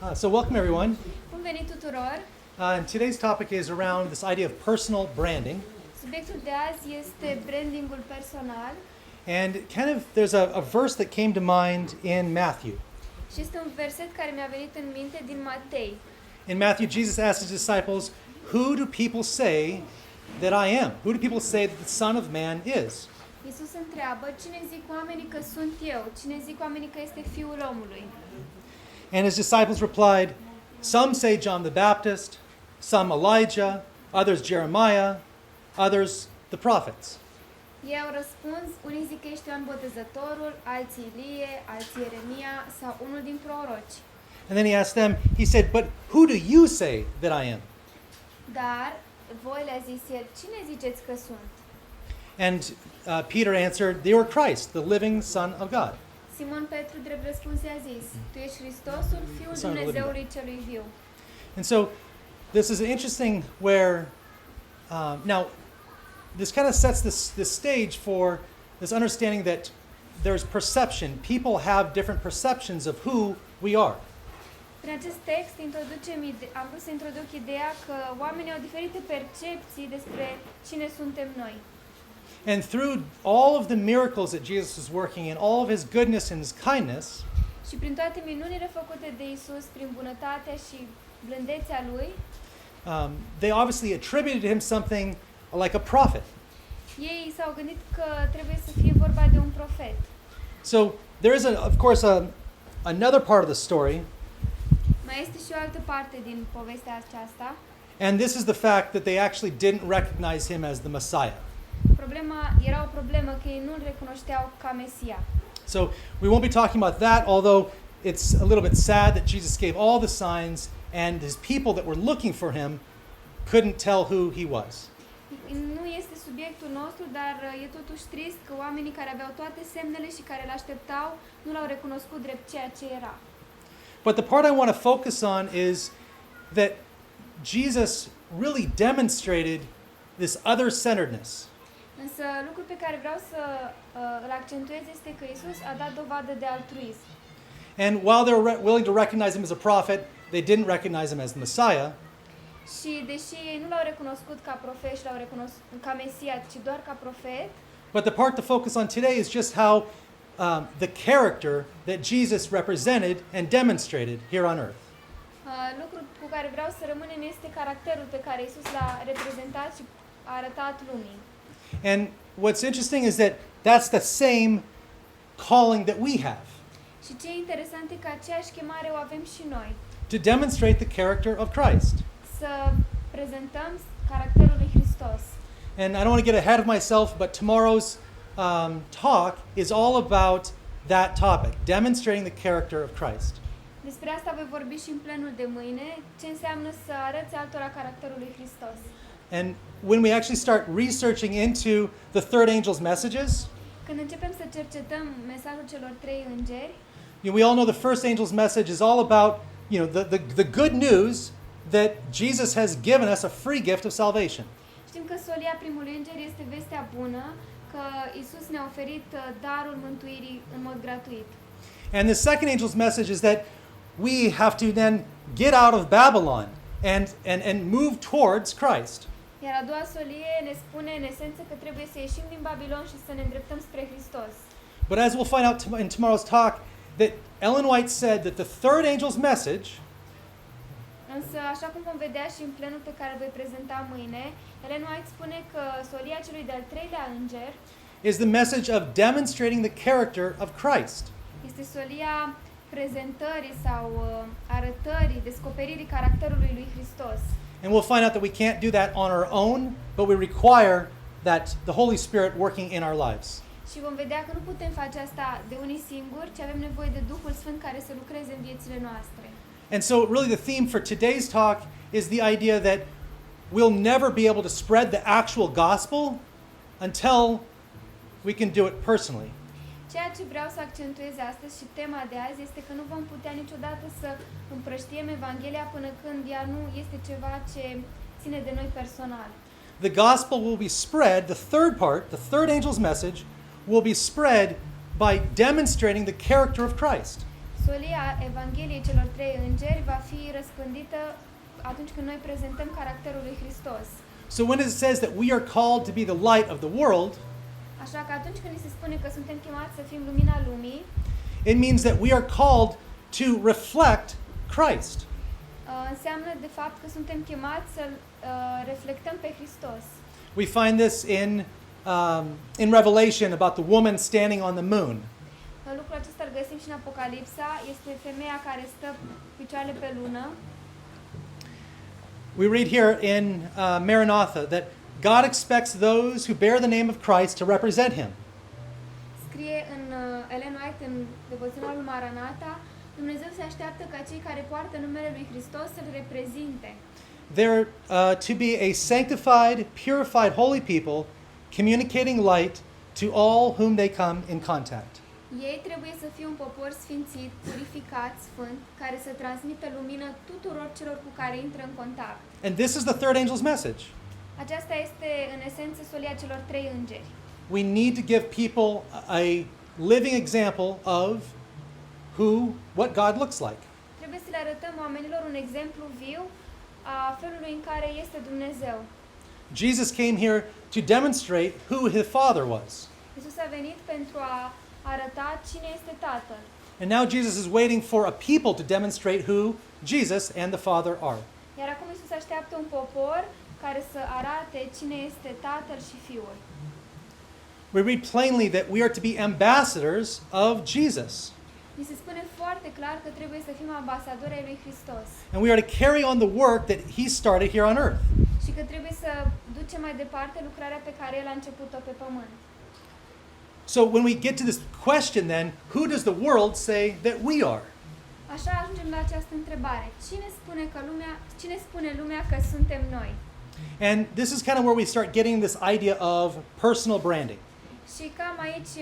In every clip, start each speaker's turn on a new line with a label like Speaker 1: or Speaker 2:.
Speaker 1: So welcome everyone.
Speaker 2: Bun venit tuturor!
Speaker 1: And today's topic is around this idea of personal branding.
Speaker 2: Subiectul de azi este brandingul personal
Speaker 1: And kind of there's a verse that came to mind in Matthew.
Speaker 2: și este un verset care mi-a venit în minte din Matei.
Speaker 1: In Matthew, Jesus asked his disciples, "Who do people say that I am? Who do people say that the Son of Man is?"
Speaker 2: Iisus întreabă, cine zic oamenii că sunt eu? Cine zic oamenii că este Fiul omului?
Speaker 1: And his disciples replied, "Some say John the Baptist, some Elijah, others Jeremiah, others the prophets."
Speaker 2: Ei au răspuns, unii zic că ești Ioan Botezătorul, alții Ilie, alții Ieremia sau unul din proroci.
Speaker 1: And then he asked them, he said, "But who do you say that I am?"
Speaker 2: Dar voi le-a zis el, cine ziceți că sunt?
Speaker 1: And Peter answered, "You are Christ, the living Son of God."
Speaker 2: Simon Petru drept răspuns i-a zis, tu ești Hristosul, Fiul
Speaker 1: Son of the living
Speaker 2: Dumnezeului celui viu.
Speaker 1: And so this is interesting where, now, this kind of sets this stage for this understanding that there's perception. People have different perceptions of who we are.
Speaker 2: Prin acest text am vrut să introduc ideea că oamenii au diferite percepții despre cine suntem noi.
Speaker 1: And through all of the miracles that Jesus was working in, all of his goodness and his kindness,
Speaker 2: Și prin toate minunile făcute de Isus, prin bunătatea și blândețea lui,
Speaker 1: they obviously attributed him something like a prophet.
Speaker 2: ei s-au gândit că trebuie să fie vorba de un profet.
Speaker 1: So there is, of course, another part of the story,
Speaker 2: Mai este și o altă parte din povestea aceasta.
Speaker 1: and this is the fact that they actually didn't recognize him as the Messiah.
Speaker 2: Era o problemă că ei nu-l recunoșteau ca Mesia.
Speaker 1: So we won't be talking about that, although it's a little bit sad that Jesus gave all the signs and his people that were looking for him couldn't tell who he was.
Speaker 2: Nu este subiectul nostru, dar e totuși trist că oamenii care aveau toate semnele și care îl așteptau nu l-au recunoscut drept ceea ce era.
Speaker 1: But the part I want to focus on is that Jesus really demonstrated this other-centeredness.
Speaker 2: Însă lucrul pe care vreau să îl accentuez este că Isus a dat dovadă de altruism.
Speaker 1: And while they were willing to recognize him as a prophet, they didn't recognize him as the Messiah.
Speaker 2: Și deși ei nu l-au recunoscut ca profet și l-au recunoscut ca Mesia, ci doar ca profet,
Speaker 1: But the part to focus on today is just how the character that Jesus represented and demonstrated here on earth.
Speaker 2: lucrul cu care vreau să rămânem este caracterul pe care Isus l-a reprezentat și a arătat lumii.
Speaker 1: And what's interesting is that that's the same calling that we have,
Speaker 2: Și ce e interesant e că aceeași chemare o avem și noi.
Speaker 1: to demonstrate the character of Christ.
Speaker 2: Să prezentăm caracterul lui Hristos.
Speaker 1: And I don't want to get ahead of myself, but tomorrow's talk is all about that topic, demonstrating the character of Christ.
Speaker 2: Despre asta voi vorbi și în plenul de mâine, ce înseamnă să arăți altora caracterul lui Hristos.
Speaker 1: And when we actually start researching into the third angel's messages,
Speaker 2: Când începem să cercetăm mesajul celor trei îngeri,
Speaker 1: we all know the first angel's message is all about, the good news that Jesus has given us a free gift of salvation.
Speaker 2: știm că solia primului înger este vestea bună că Isus ne-a oferit darul mântuirii în mod gratuit.
Speaker 1: And the second angel's message is that we have to then get out of Babylon and move towards Christ.
Speaker 2: Iar a doua solie ne spune în esență că trebuie să ieșim din Babilon și să ne îndreptăm spre Hristos.
Speaker 1: But as we'll find out in tomorrow's talk, that Ellen White said that the third angel's message
Speaker 2: Însă, așa cum vom vedea și în plenul pe care îl voi prezenta mâine, Ellen White spune că solia celui de-al treilea înger
Speaker 1: is the message of demonstrating the character of Christ.
Speaker 2: este solia prezentării sau arătării, descoperirii caracterului lui Hristos.
Speaker 1: And we'll find out that we can't do that on our own, but we require that the Holy Spirit working in our lives.
Speaker 2: Și vom vedea că nu putem face asta de unii singuri, ci avem nevoie de Duhul Sfânt care să lucreze în viețile noastre.
Speaker 1: And so really the theme for today's talk is the idea that we'll never be able to spread the actual gospel until we can do it personally.
Speaker 2: Ceea ce vreau să accentuez astăzi și tema de azi este că nu vom putea niciodată să împrăștiem Evanghelia până când ea nu este ceva ce ține de noi personal.
Speaker 1: The gospel will be spread, the third part, the third angel's message, will be spread by demonstrating the character of Christ.
Speaker 2: Solia Evangheliei celor trei îngeri va răspândită atunci când noi prezentăm caracterul lui Hristos.
Speaker 1: So when it says that we are called to be the light of the world,
Speaker 2: Așa că atunci când ni se spune că suntem chemați să fim lumina lumii,
Speaker 1: it means that we are called to reflect Christ.
Speaker 2: înseamnă de fapt că suntem chemați să reflectăm pe Hristos.
Speaker 1: We find this in Revelation about the woman standing on the moon.
Speaker 2: Lucrul acesta îl găsim și în Apocalipsa, este femeia care stă picioarele pe lună.
Speaker 1: We read here in Maranatha that God expects those who bear the name of Christ to represent him.
Speaker 2: Scrie în Ellen White în devoționalul Maranatha, Dumnezeu se așteaptă ca cei care poartă numele lui Hristos să-l reprezinte.
Speaker 1: They're to be a sanctified, purified, holy people, communicating light to all whom they come in contact.
Speaker 2: Ei trebuie să fie un popor sfințit, purificat, sfânt, care să transmită lumină tuturor celor cu care intră în contact.
Speaker 1: And this is the third angel's message.
Speaker 2: Aceasta este, în esență, solia celor trei îngeri.
Speaker 1: We need to give people a living example of what God looks like.
Speaker 2: Trebuie să le arătăm oamenilor un exemplu viu a felului în care este Dumnezeu.
Speaker 1: Jesus came here to demonstrate who his Father was.
Speaker 2: Iisus a venit pentru a arăta cine este Tatăl.
Speaker 1: And now Jesus is waiting for a people to demonstrate who Jesus and the Father are.
Speaker 2: Iar acum Iisus așteaptă un popor care să arate cine este Tatăl și Fiul.
Speaker 1: We read plainly that we are to be ambassadors of Jesus.
Speaker 2: Ni se spune foarte clar că trebuie să fim ambasadori ai lui Hristos
Speaker 1: And we are to carry on the work that he started here on earth.
Speaker 2: și că trebuie să ducem mai departe lucrarea pe care El a început-o pe pământ.
Speaker 1: So when we get to this question then, who does the world say that we are?
Speaker 2: Așa ajungem la această întrebare. Cine spune lumea că suntem noi?
Speaker 1: And this is kind of where we start getting this idea of personal branding.
Speaker 2: Și cam aici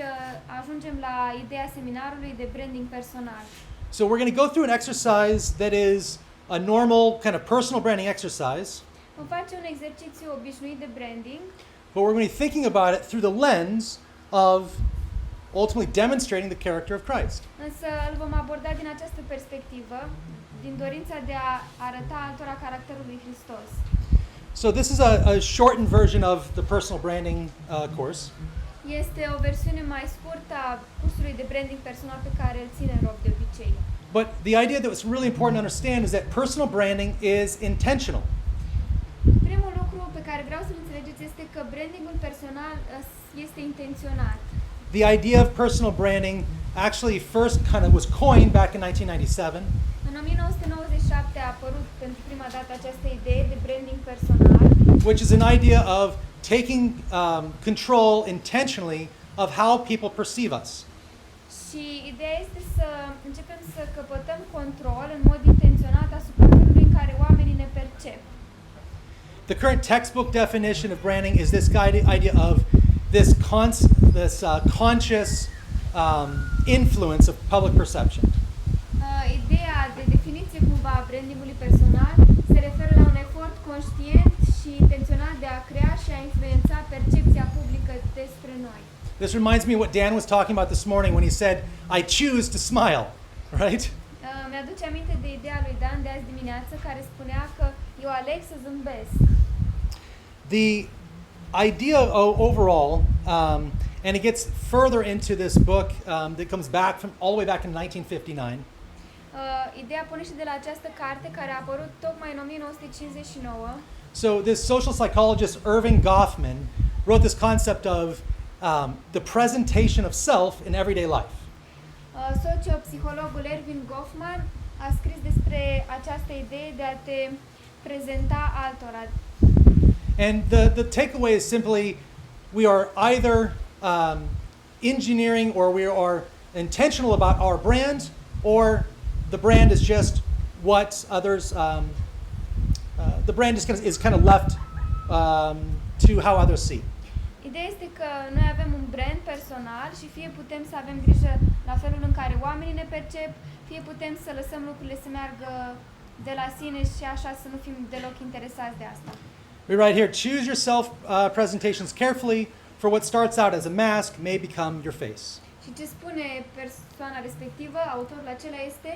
Speaker 2: ajungem la ideea seminarului de branding personal.
Speaker 1: So we're going to go through an exercise that is a normal kind of personal branding exercise,
Speaker 2: Vom face un exercițiu obișnuit de branding,
Speaker 1: but we're going to be thinking about it through the lens of ultimately demonstrating the character of Christ.
Speaker 2: însă îl vom aborda din această perspectivă, din dorința de a arăta altora caracterul lui Hristos.
Speaker 1: So this is a shortened version of the personal branding course.
Speaker 2: Este o versiune mai scurtă a cursului de branding personal pe care îl ține Rob de obicei.
Speaker 1: But the idea that's really important to understand is that personal branding is intentional.
Speaker 2: Primul lucru pe care vreau să-l înțelegeți este că brandingul personal este intenționat.
Speaker 1: The idea of personal branding actually first kind of was coined back in 1997.
Speaker 2: În 1997 a apărut pentru prima dată această idee de branding personal,
Speaker 1: Which is an idea of taking control intentionally of how people perceive us.
Speaker 2: și ideea este să începem să căpătăm control în mod intenționat asupra felului în care oamenii ne percep.
Speaker 1: The current textbook definition of branding is this idea of this conscious influence of public perception.
Speaker 2: Ideea de definiție cumva a brandingului personal se referă la un efort conștient și intenționat de a crea și a influența percepția publică despre noi.
Speaker 1: This reminds me what Dan was talking about this morning when he said, "I choose to smile," right?
Speaker 2: Mi-aduce aminte de ideea lui Dan de azi dimineață care spunea că eu aleg să zâmbesc.
Speaker 1: The idea overall, and it gets further into this book that comes back from all the way back in 1959.
Speaker 2: Ideea pune și de la această carte care a apărut tocmai în 1959.
Speaker 1: So this social psychologist Irving Goffman wrote this concept of the presentation of self in everyday life.
Speaker 2: Sociopsihologul Ervin Goffman a scris despre această idee de a te prezenta altora.
Speaker 1: And the takeaway is simply we are either engineering or we are intentional about our brand, or the brand is just what others, the brand is kind of left to how others see.
Speaker 2: Ideea este că noi avem un brand personal și fie putem să avem grijă la felul în care oamenii ne percep, fie putem să lăsăm lucrurile să meargă de la sine și așa să nu fim deloc interesați de asta.
Speaker 1: We write here, choose your self presentations carefully, for what starts out as a mask may become your face.
Speaker 2: Și ce spune persoana respectivă, autorul acela este,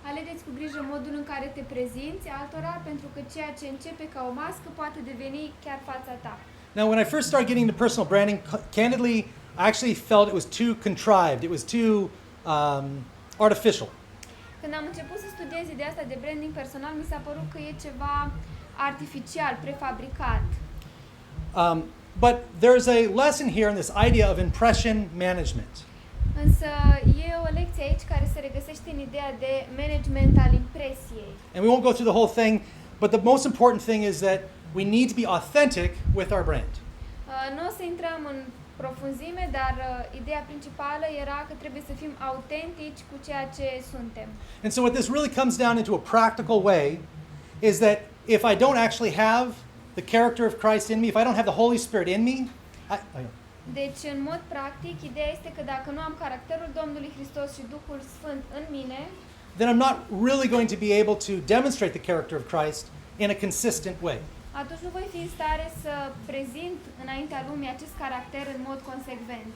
Speaker 2: Alegeți cu grijă modul în care te prezinți altora, pentru că ceea ce începe ca o mască poate deveni chiar fața ta.
Speaker 1: Now, when I first started getting into personal branding, candidly, I actually felt it was too contrived. It was too artificial.
Speaker 2: Când am început să studiez ideea asta de branding personal, mi s-a părut că e ceva artificial, prefabricat.
Speaker 1: But there's a lesson here in this idea of impression management.
Speaker 2: Însă e o lecție aici care se regăsește în ideea de management al impresiei.
Speaker 1: And we won't go through the whole thing, but the most important thing is that we need to be authentic with our brand.
Speaker 2: Nu o să intrăm în profunzime, dar ideea principală era că trebuie să fim autentici cu ceea ce suntem.
Speaker 1: And so what this really comes down into a practical way is that if I don't actually have the character of Christ in me, if I don't have the Holy Spirit in me,
Speaker 2: Deci, în mod practic, ideea este că dacă nu am caracterul Domnului Hristos și Duhul Sfânt în mine,
Speaker 1: then I'm not really going to be able to demonstrate the character of Christ in a consistent way.
Speaker 2: atunci nu voi fi în stare să prezint înaintea lumii acest caracter în mod consecvent.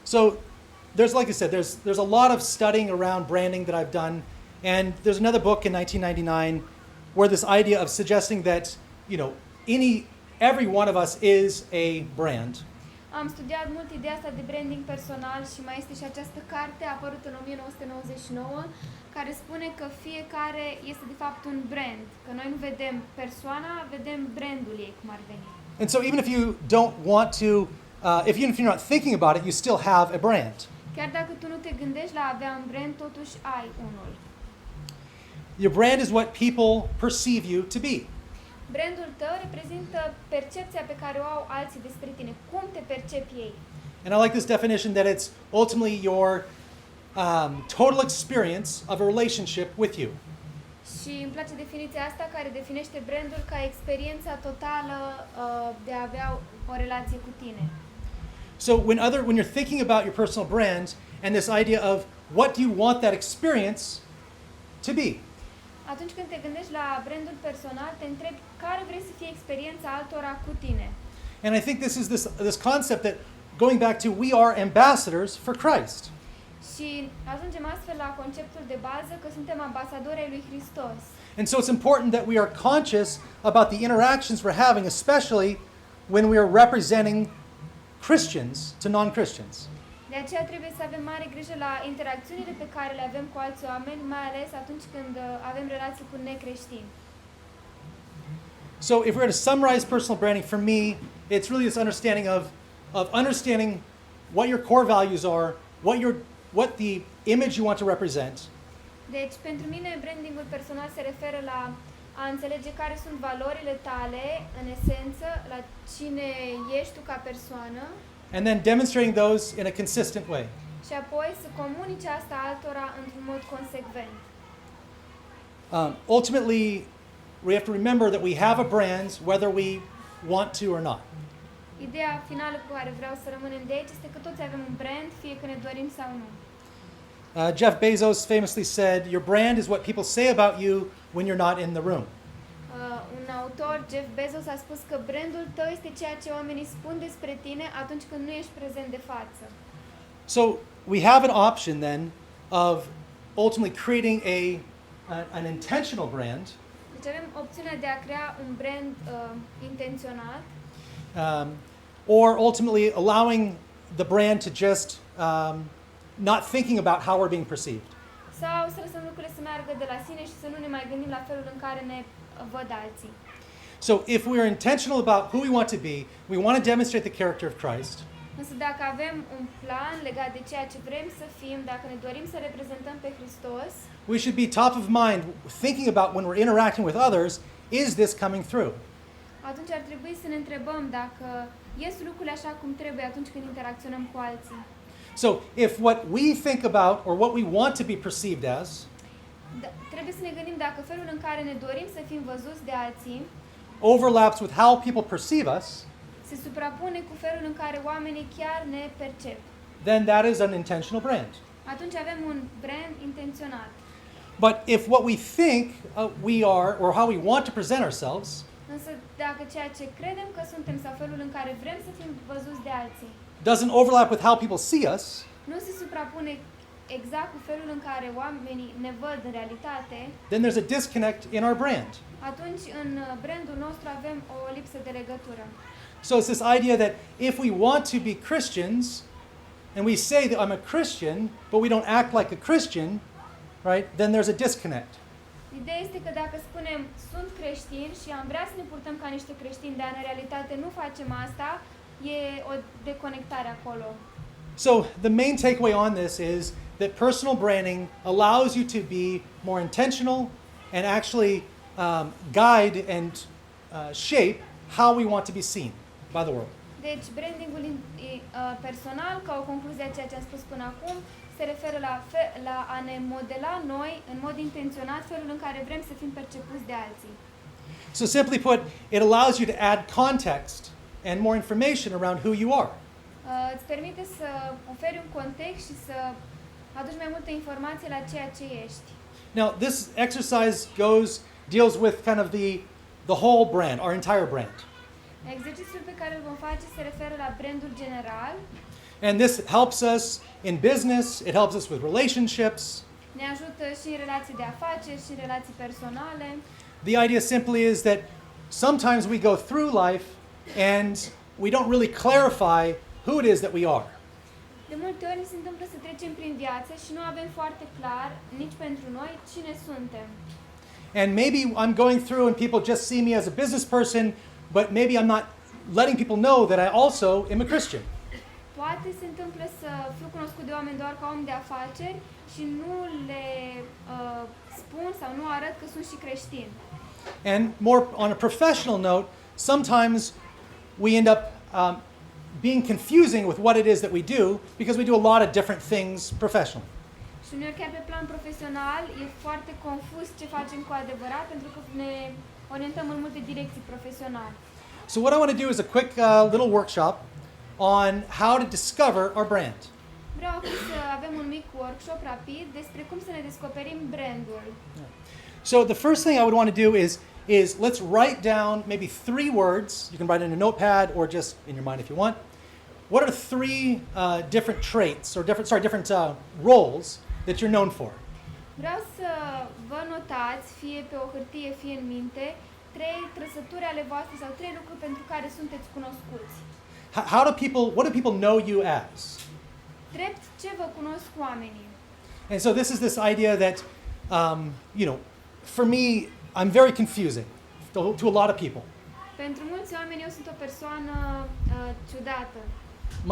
Speaker 1: So there's, like I said, there's a lot of studying around branding that I've done, and there's another book in 1999 where this idea of suggesting that, you know, every one of us is a brand.
Speaker 2: Am studiat mult ideea asta de branding personal și mai este și această carte apărută în 1999 care spune că fiecare este de fapt un brand, că noi nu vedem persoana, vedem brandul ei cum ar veni.
Speaker 1: And so even if you don't want to, even if you're not thinking about it, you still have a brand.
Speaker 2: Chiar dacă tu nu te gândești la a avea un brand, totuși ai unul.
Speaker 1: Your brand is what people perceive you to be.
Speaker 2: Brandul tău reprezintă percepția pe care o au alții despre tine, cum te percep ei.
Speaker 1: And I like this definition that it's ultimately your total experience of a relationship with you.
Speaker 2: Și îmi place definiția asta care definește brandul ca experiența totală de a avea o relație cu tine.
Speaker 1: So when you're thinking about your personal brand and this idea of what do you want that experience to be?
Speaker 2: Atunci când te gândești la brandul personal, te întrebi care vrei să fie experiența altora cu tine.
Speaker 1: And I think this is this concept that going back to we are ambassadors for Christ.
Speaker 2: Și ajungem astfel la conceptul de bază că suntem ambasadori ai lui Hristos.
Speaker 1: And so it's important that we are conscious about the interactions we're having, especially when we are representing Christians to non-Christians.
Speaker 2: De aceea trebuie să avem mare grijă la interacțiunile pe care le avem cu alți oameni, mai ales atunci când avem relații cu necreștini.
Speaker 1: So if we were to summarize personal branding, for me, it's really this understanding of understanding what your core values are, what the image you want to represent,
Speaker 2: Deci, pentru mine, brandingul personal se referă la a înțelege care sunt valorile tale, în esență, la cine ești tu ca persoană,
Speaker 1: and then demonstrating those in a consistent way.
Speaker 2: și apoi să comunici asta altora într-un mod consecvent.
Speaker 1: Ultimately, we have to remember that we have a brand whether we want to or not.
Speaker 2: Ideea finală cu care vreau să rămânem de aici este că toți avem un brand, fie că ne dorim sau nu.
Speaker 1: Jeff Bezos famously said, "Your brand is what people say about you when you're not in the room."
Speaker 2: Un autor, Jeff Bezos, a spus că brandul tău este ceea ce oamenii spun despre tine atunci când nu ești prezent de față.
Speaker 1: So we have an option then of ultimately creating an intentional brand,
Speaker 2: Deci avem opțiunea de a crea un brand intenționat
Speaker 1: or ultimately allowing the brand to just not thinking about how we're being perceived.
Speaker 2: sau să lăsăm lucrurile să meargă de la sine și să nu ne mai gândim la felul în care ne văd alții.
Speaker 1: So if we are intentional about who we want to be, we want to demonstrate the character of Christ.
Speaker 2: Însă dacă avem un plan legat de ceea ce vrem să fim, dacă ne dorim să reprezentăm pe Hristos,
Speaker 1: We should be top of mind thinking about when we're interacting with others, is this coming through?
Speaker 2: atunci ar trebui să ne întrebăm dacă ies lucrurile așa cum trebuie atunci când interacționăm cu alții.
Speaker 1: So if what we think about or what we want to be perceived as
Speaker 2: Trebuie să ne gândim dacă felul în care ne dorim să fim văzuți de alții
Speaker 1: overlaps with how people perceive us,
Speaker 2: se suprapune cu felul în care oamenii chiar ne percep.
Speaker 1: then that is an intentional brand.
Speaker 2: Atunci avem un brand intenționat.
Speaker 1: But if what we think we are or how we want to present ourselves
Speaker 2: Însă dacă ceea ce credem că suntem sau felul în care vrem să fim văzuți de alții
Speaker 1: doesn't overlap with how people see us,
Speaker 2: nu se suprapune exact cu felul în care oamenii ne văd în realitate,
Speaker 1: then there's a disconnect in our brand.
Speaker 2: atunci în brandul nostru avem o lipsă de legătură.
Speaker 1: So it's this idea that if we want to be Christians, and we say that I'm a Christian, but we don't act like a Christian, right, then there's a disconnect.
Speaker 2: Ideea este că dacă spunem sunt creștini și am vrea să ne purtăm ca niște creștini, dar în realitate nu facem asta, e o deconectare acolo.
Speaker 1: So the main takeaway on this is that personal branding allows you to be more intentional and actually guide and shape how we want to be seen by the world.
Speaker 2: Deci, brandingul personal, ca o concluzie a ceea ce am spus până acum, se referă la a ne modela noi, în mod intenționat, felul în care vrem să fim percepuți de alții.
Speaker 1: So simply put, it allows you to add context and more information around who you are.
Speaker 2: Îți permite să oferi un context și să aduci mai multă informație la ceea ce ești.
Speaker 1: Now, this exercise deals with kind of the whole brand, our entire brand.
Speaker 2: Exercițiul pe care îl vom face se referă la brandul general.
Speaker 1: And this helps us in business, it helps us with relationships.
Speaker 2: Ne ajută și în relații de afaceri și în relații personale.
Speaker 1: The idea simply is that sometimes we go through life and we don't really clarify who it is that we are.
Speaker 2: De multe ori se întâmplă să trecem prin viață și nu avem foarte clar, nici pentru noi, cine suntem.
Speaker 1: And maybe I'm going through and people just see me as a business person, but maybe I'm not letting people know that I also am a Christian.
Speaker 2: Poate se întâmplă să fiu cunoscut de oameni doar ca om de afaceri și nu le spun sau nu arăt că sunt și creștin.
Speaker 1: And more on a professional note, sometimes we end up being confusing with what it is that we do because we do a lot of different things professionally.
Speaker 2: Și uneori chiar pe plan profesional e foarte confuz ce facem cu adevărat pentru că ne orientăm în multe direcții profesionale.
Speaker 1: So what I want to do is a quick little workshop on how to discover our brand.
Speaker 2: Vreau acum să avem un mic workshop rapid despre cum să ne descoperim brandul.
Speaker 1: So the first thing I would want to do is let's write down maybe 3 words. You can write it in a notepad or just in your mind if you want. What are 3 different traits or different roles that you're known for?
Speaker 2: Vreau să vă notați, fie pe o hârtie, fie în minte, 3 trăsături ale voastre sau 3 lucruri pentru care sunteți cunoscuți.
Speaker 1: What do people know you as?
Speaker 2: Drept ce vă cunosc oamenii.
Speaker 1: And so this is this idea that, for me, I'm very confusing to a lot of people.
Speaker 2: Pentru mulți oameni eu sunt o persoană ciudată.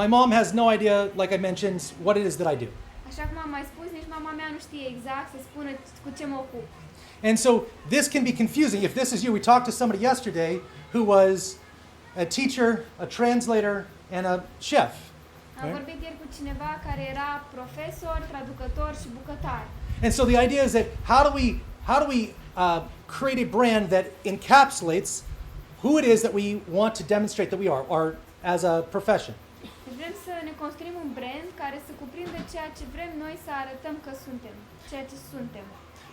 Speaker 1: My mom has no idea, like I mentioned, what it is that I do.
Speaker 2: Așa cum am mai spus, nici mama mea nu știe exact să spună cu ce mă ocup.
Speaker 1: And so this can be confusing. If this is you, we talked to somebody yesterday who was a teacher, a translator, and a chef.
Speaker 2: Am vorbit ieri cu cineva care era profesor, traducător și bucătar.
Speaker 1: And so the idea is that how do we create a brand that encapsulates who it is that we want to demonstrate that we are, or as a profession.
Speaker 2: Deci vrem să ne construim un brand care să cuprindă ceea ce vrem noi să arătăm că suntem, ceea ce suntem.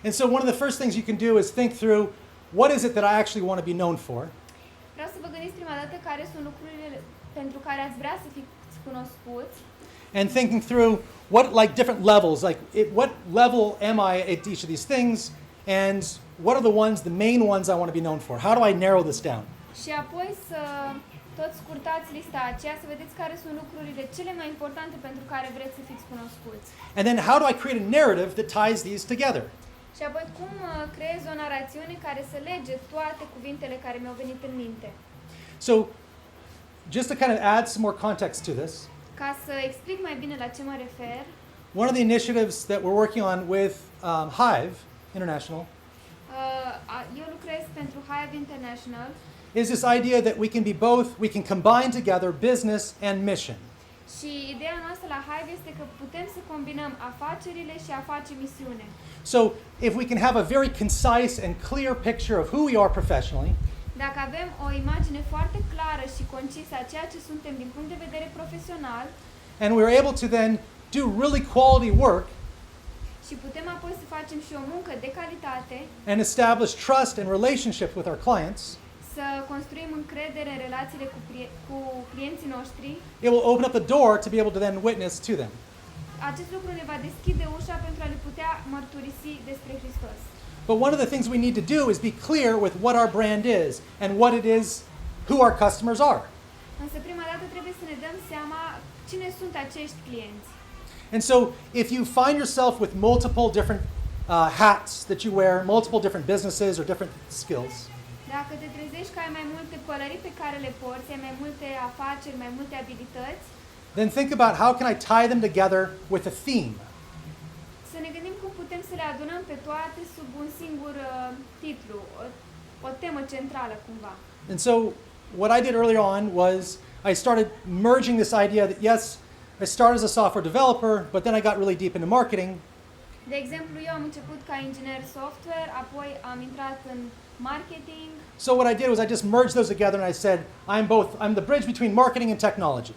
Speaker 1: And so one of the first things you can do is think through what is it that I actually want to be known for.
Speaker 2: Vreau să vă gândiți prima dată care sunt lucrurile pentru care ați vrea să fiți cunoscuți.
Speaker 1: And thinking through what different levels, what level am I at each of these things, and what are the main ones I want to be known for? How do I narrow this down?
Speaker 2: Și apoi să tot scurtați lista aceea, să vedeți care sunt lucrurile cele mai importante pentru care vreți să fiți cunoscuți.
Speaker 1: And then how do I create a narrative that ties these together?
Speaker 2: Și apoi cum creez o narațiune care să lege toate cuvintele care mi-au venit în minte.
Speaker 1: So, just to kind of add some more context to this,
Speaker 2: Ca să explic mai bine la ce mă refer,
Speaker 1: one of the initiatives that we're working on with Hive International
Speaker 2: eu lucrez pentru Hive International
Speaker 1: is this idea that we can combine together business and mission.
Speaker 2: și ideea noastră la Hive este că putem să combinăm afacerile și a face misiune.
Speaker 1: So, if we can have a very concise and clear picture of who we are professionally,
Speaker 2: Dacă avem o imagine foarte clară și concisă a ceea ce suntem din punct de vedere profesional
Speaker 1: and we're able to then do really quality work
Speaker 2: și putem apoi să facem și o muncă de calitate,
Speaker 1: and establish trust and relationship with our clients,
Speaker 2: să construim încredere în relațiile cu clienții noștri,
Speaker 1: it will open up the door to be able to then witness to them.
Speaker 2: acest lucru ne va deschide ușa pentru a le putea mărturisi despre Hristos.
Speaker 1: But one of the things we need to do is be clear with what our brand is and what it is, who our customers are.
Speaker 2: Însă prima dată trebuie să ne dăm seama cine sunt acești clienți.
Speaker 1: And so if you find yourself with multiple different hats that you wear, multiple different businesses or different skills,
Speaker 2: Dacă te trezești că ai mai multe pălării pe care le porți, ai mai multe afaceri, mai multe abilități,
Speaker 1: then think about how can I tie them together with a theme.
Speaker 2: să ne gândim cum putem să le adunăm pe toate sub un singur titlu, o temă centrală cumva.
Speaker 1: And so what I did earlier on was I started merging this idea that yes, I started as a software developer, but then I got really deep into marketing.
Speaker 2: De exemplu, eu am început ca inginer software, apoi am intrat în marketing.
Speaker 1: So what I did was I just merged those together and I said, I'm the bridge between marketing and technology.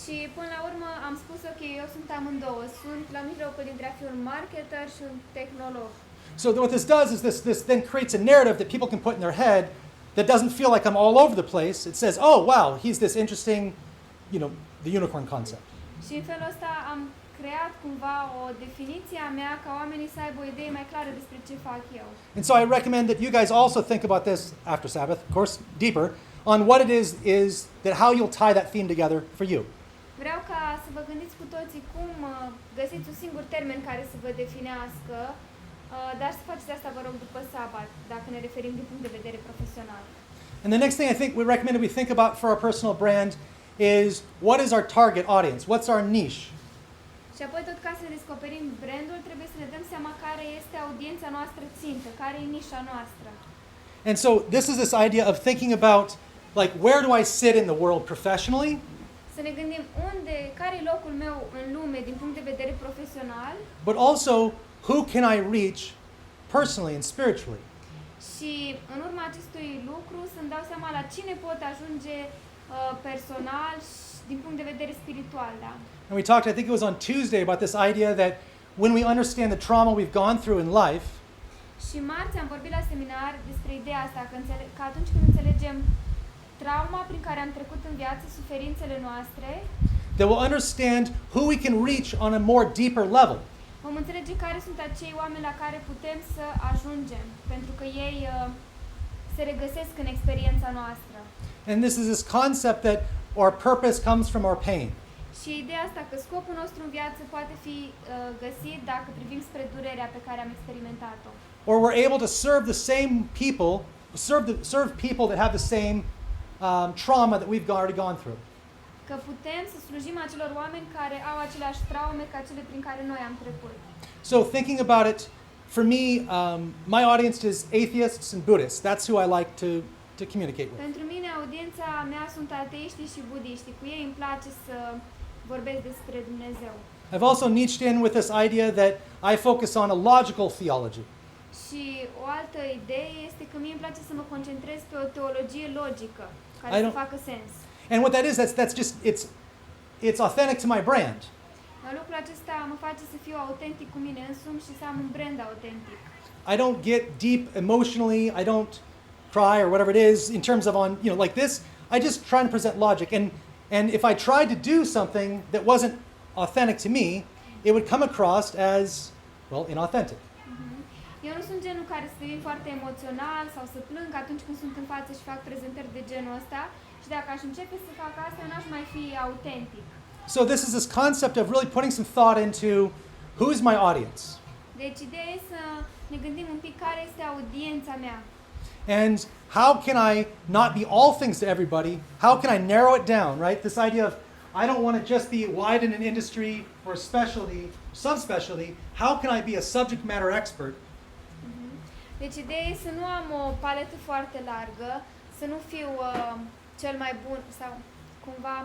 Speaker 2: Și până la urmă am spus, ok, eu sunt amândouă, sunt la mijlocul dintre a fi un marketer și un tehnolog.
Speaker 1: So what this does is this then creates a narrative that people can put in their head that doesn't feel like I'm all over the place. It says, oh wow, he's this interesting, the unicorn concept.
Speaker 2: Și în felul ăsta am creat cumva o definiție a mea ca oamenii să aibă o idee mai clară despre ce fac eu.
Speaker 1: And so I recommend that you guys also think about this after Sabbath, of course, deeper, on what it is that how you'll tie that theme together for you.
Speaker 2: Vreau ca să vă gândiți cu toții cum găsiți un singur termen care să vă definească, dar să faceți asta, vă rog, după sabat, dacă ne referim din punct de vedere profesional.
Speaker 1: And the next thing I think we recommend we think about for our personal brand is what is our target audience? What's our niche?
Speaker 2: Și apoi tot ca să ne descoperim brandul, trebuie să ne dăm seama care este audiența noastră țintă, care e nișa noastră.
Speaker 1: And so this is this idea of thinking about like where do I sit in the world professionally?
Speaker 2: Să ne gândim care e locul meu în lume din punct de vedere profesional,
Speaker 1: But also who can I reach personally and spiritually?
Speaker 2: și în urma acestui lucru să-mi dau seama la cine pot ajunge personal și din punct de vedere spiritual, da?
Speaker 1: And we talked, I think it was on Tuesday, about this idea that when we understand the trauma we've gone through in life,
Speaker 2: Și marți am vorbit la seminar despre ideea asta, că atunci când înțelegem trauma prin care am trecut în viață, suferințele noastre,
Speaker 1: that we'll understand who we can reach on a more deeper level.
Speaker 2: vom înțelege care sunt acei oameni la care putem să ajungem, pentru că ei se regăsesc în experiența noastră.
Speaker 1: And this is this concept that our purpose comes from our pain.
Speaker 2: Și ideea asta că scopul nostru în viață poate fi găsit dacă privim spre durerea pe care am experimentat-o.
Speaker 1: Or we're able to serve the same people, serve people that have the same trauma that we've already gone through.
Speaker 2: Că putem să slujim acelor oameni care au aceleași traume ca cele prin care noi am trecut.
Speaker 1: So thinking about it, for me, my audience is atheists and Buddhists. That's who I like to communicate with.
Speaker 2: Pentru mine, audiența mea sunt ateiștii și budiștii. Cu ei îmi place să vorbesc despre Dumnezeu.
Speaker 1: I've also niched in with this idea that I focus on a logical theology.
Speaker 2: Și o altă idee este că mie îmi place să mă concentrez pe o teologie logică, care să facă sens.
Speaker 1: And what that is, that's just, it's authentic to my brand.
Speaker 2: Lucrul acesta mă face să fiu autentic cu mine însumi și să am un brand autentic.
Speaker 1: I don't get deep emotionally, I don't cry or whatever it is in terms of like this. I just try to present logic. And if I tried to do something that wasn't authentic to me, it would come across as, well, inauthentic.
Speaker 2: Eu nu sunt genul care să devin foarte emoțional sau să plâng atunci când sunt în față și fac prezentări de genul ăsta și dacă aș începe să fac asta, n-aș mai fi autentic.
Speaker 1: So this is this concept of really putting some thought into who's my audience.
Speaker 2: Deci ideea e să ne gândim un pic care este audiența mea.
Speaker 1: And how can I not be all things to everybody? How can I narrow it down, right? This idea of I don't want to just be wide in an industry or a specialty, subspecialty. How can I be a subject matter expert?
Speaker 2: Deci ideea e să nu am o paletă foarte largă, să nu fiu cel mai bun sau cumva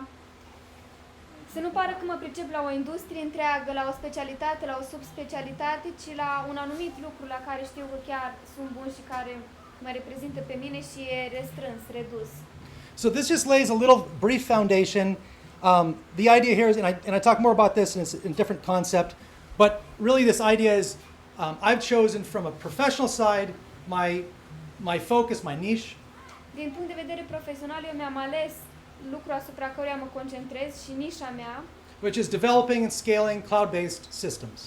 Speaker 2: să nu pară că mă pricep la o industrie întreagă, la o specialitate, la o subspecialitate, ci la un anumit lucru la care știu că chiar sunt bun și care mă reprezintă pe mine și e restrâns, redus.
Speaker 1: So this just lays a little brief foundation. The idea here is, and I talk more about this, and it's a different concept, but really this idea is I've chosen from a professional side my focus, my niche.
Speaker 2: Din punct de vedere profesional, eu mi-am ales lucrul asupra căruia mă concentrez și nișa mea.
Speaker 1: which is developing and scaling cloud-based systems.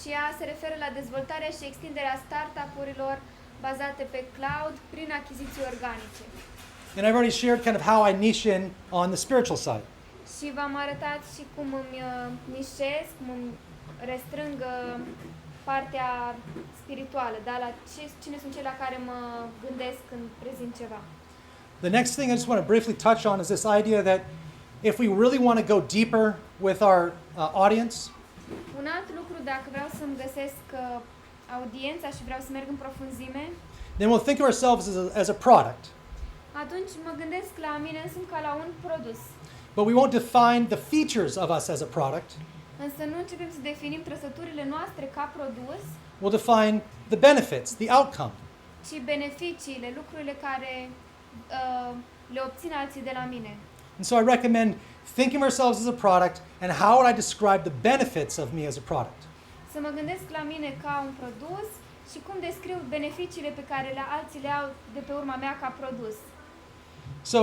Speaker 2: Și ea se referă la dezvoltarea și extinderea startup-urilor bazate pe cloud prin achiziții organice.
Speaker 1: And I've already shared kind of how I niche in on the spiritual side.
Speaker 2: Și v-am arătat și cum îmi nișez, cum îmi restrâng partea spirituală, da? La cine sunt cei la care mă gândesc când prezint ceva.
Speaker 1: The next thing I just want to briefly touch on is this idea that if we really want to go deeper with our audience,
Speaker 2: Un alt lucru, dacă vreau să-mi găsesc audiența și vreau să merg în profunzime,
Speaker 1: then we'll think of ourselves as a product.
Speaker 2: atunci mă gândesc la mine însumi ca la un produs.
Speaker 1: But we won't define the features of us as a product.
Speaker 2: Însă nu începem să definim trăsăturile noastre ca produs,
Speaker 1: We'll define the benefits, the outcome.
Speaker 2: ci beneficiile, lucrurile care le obțin alții de la mine.
Speaker 1: And so I recommend thinking of ourselves as a product and how would I describe the benefits of me as a product.
Speaker 2: Să mă gândesc la mine ca un produs și cum descriu beneficiile pe care alții le au de pe urma mea ca produs.
Speaker 1: So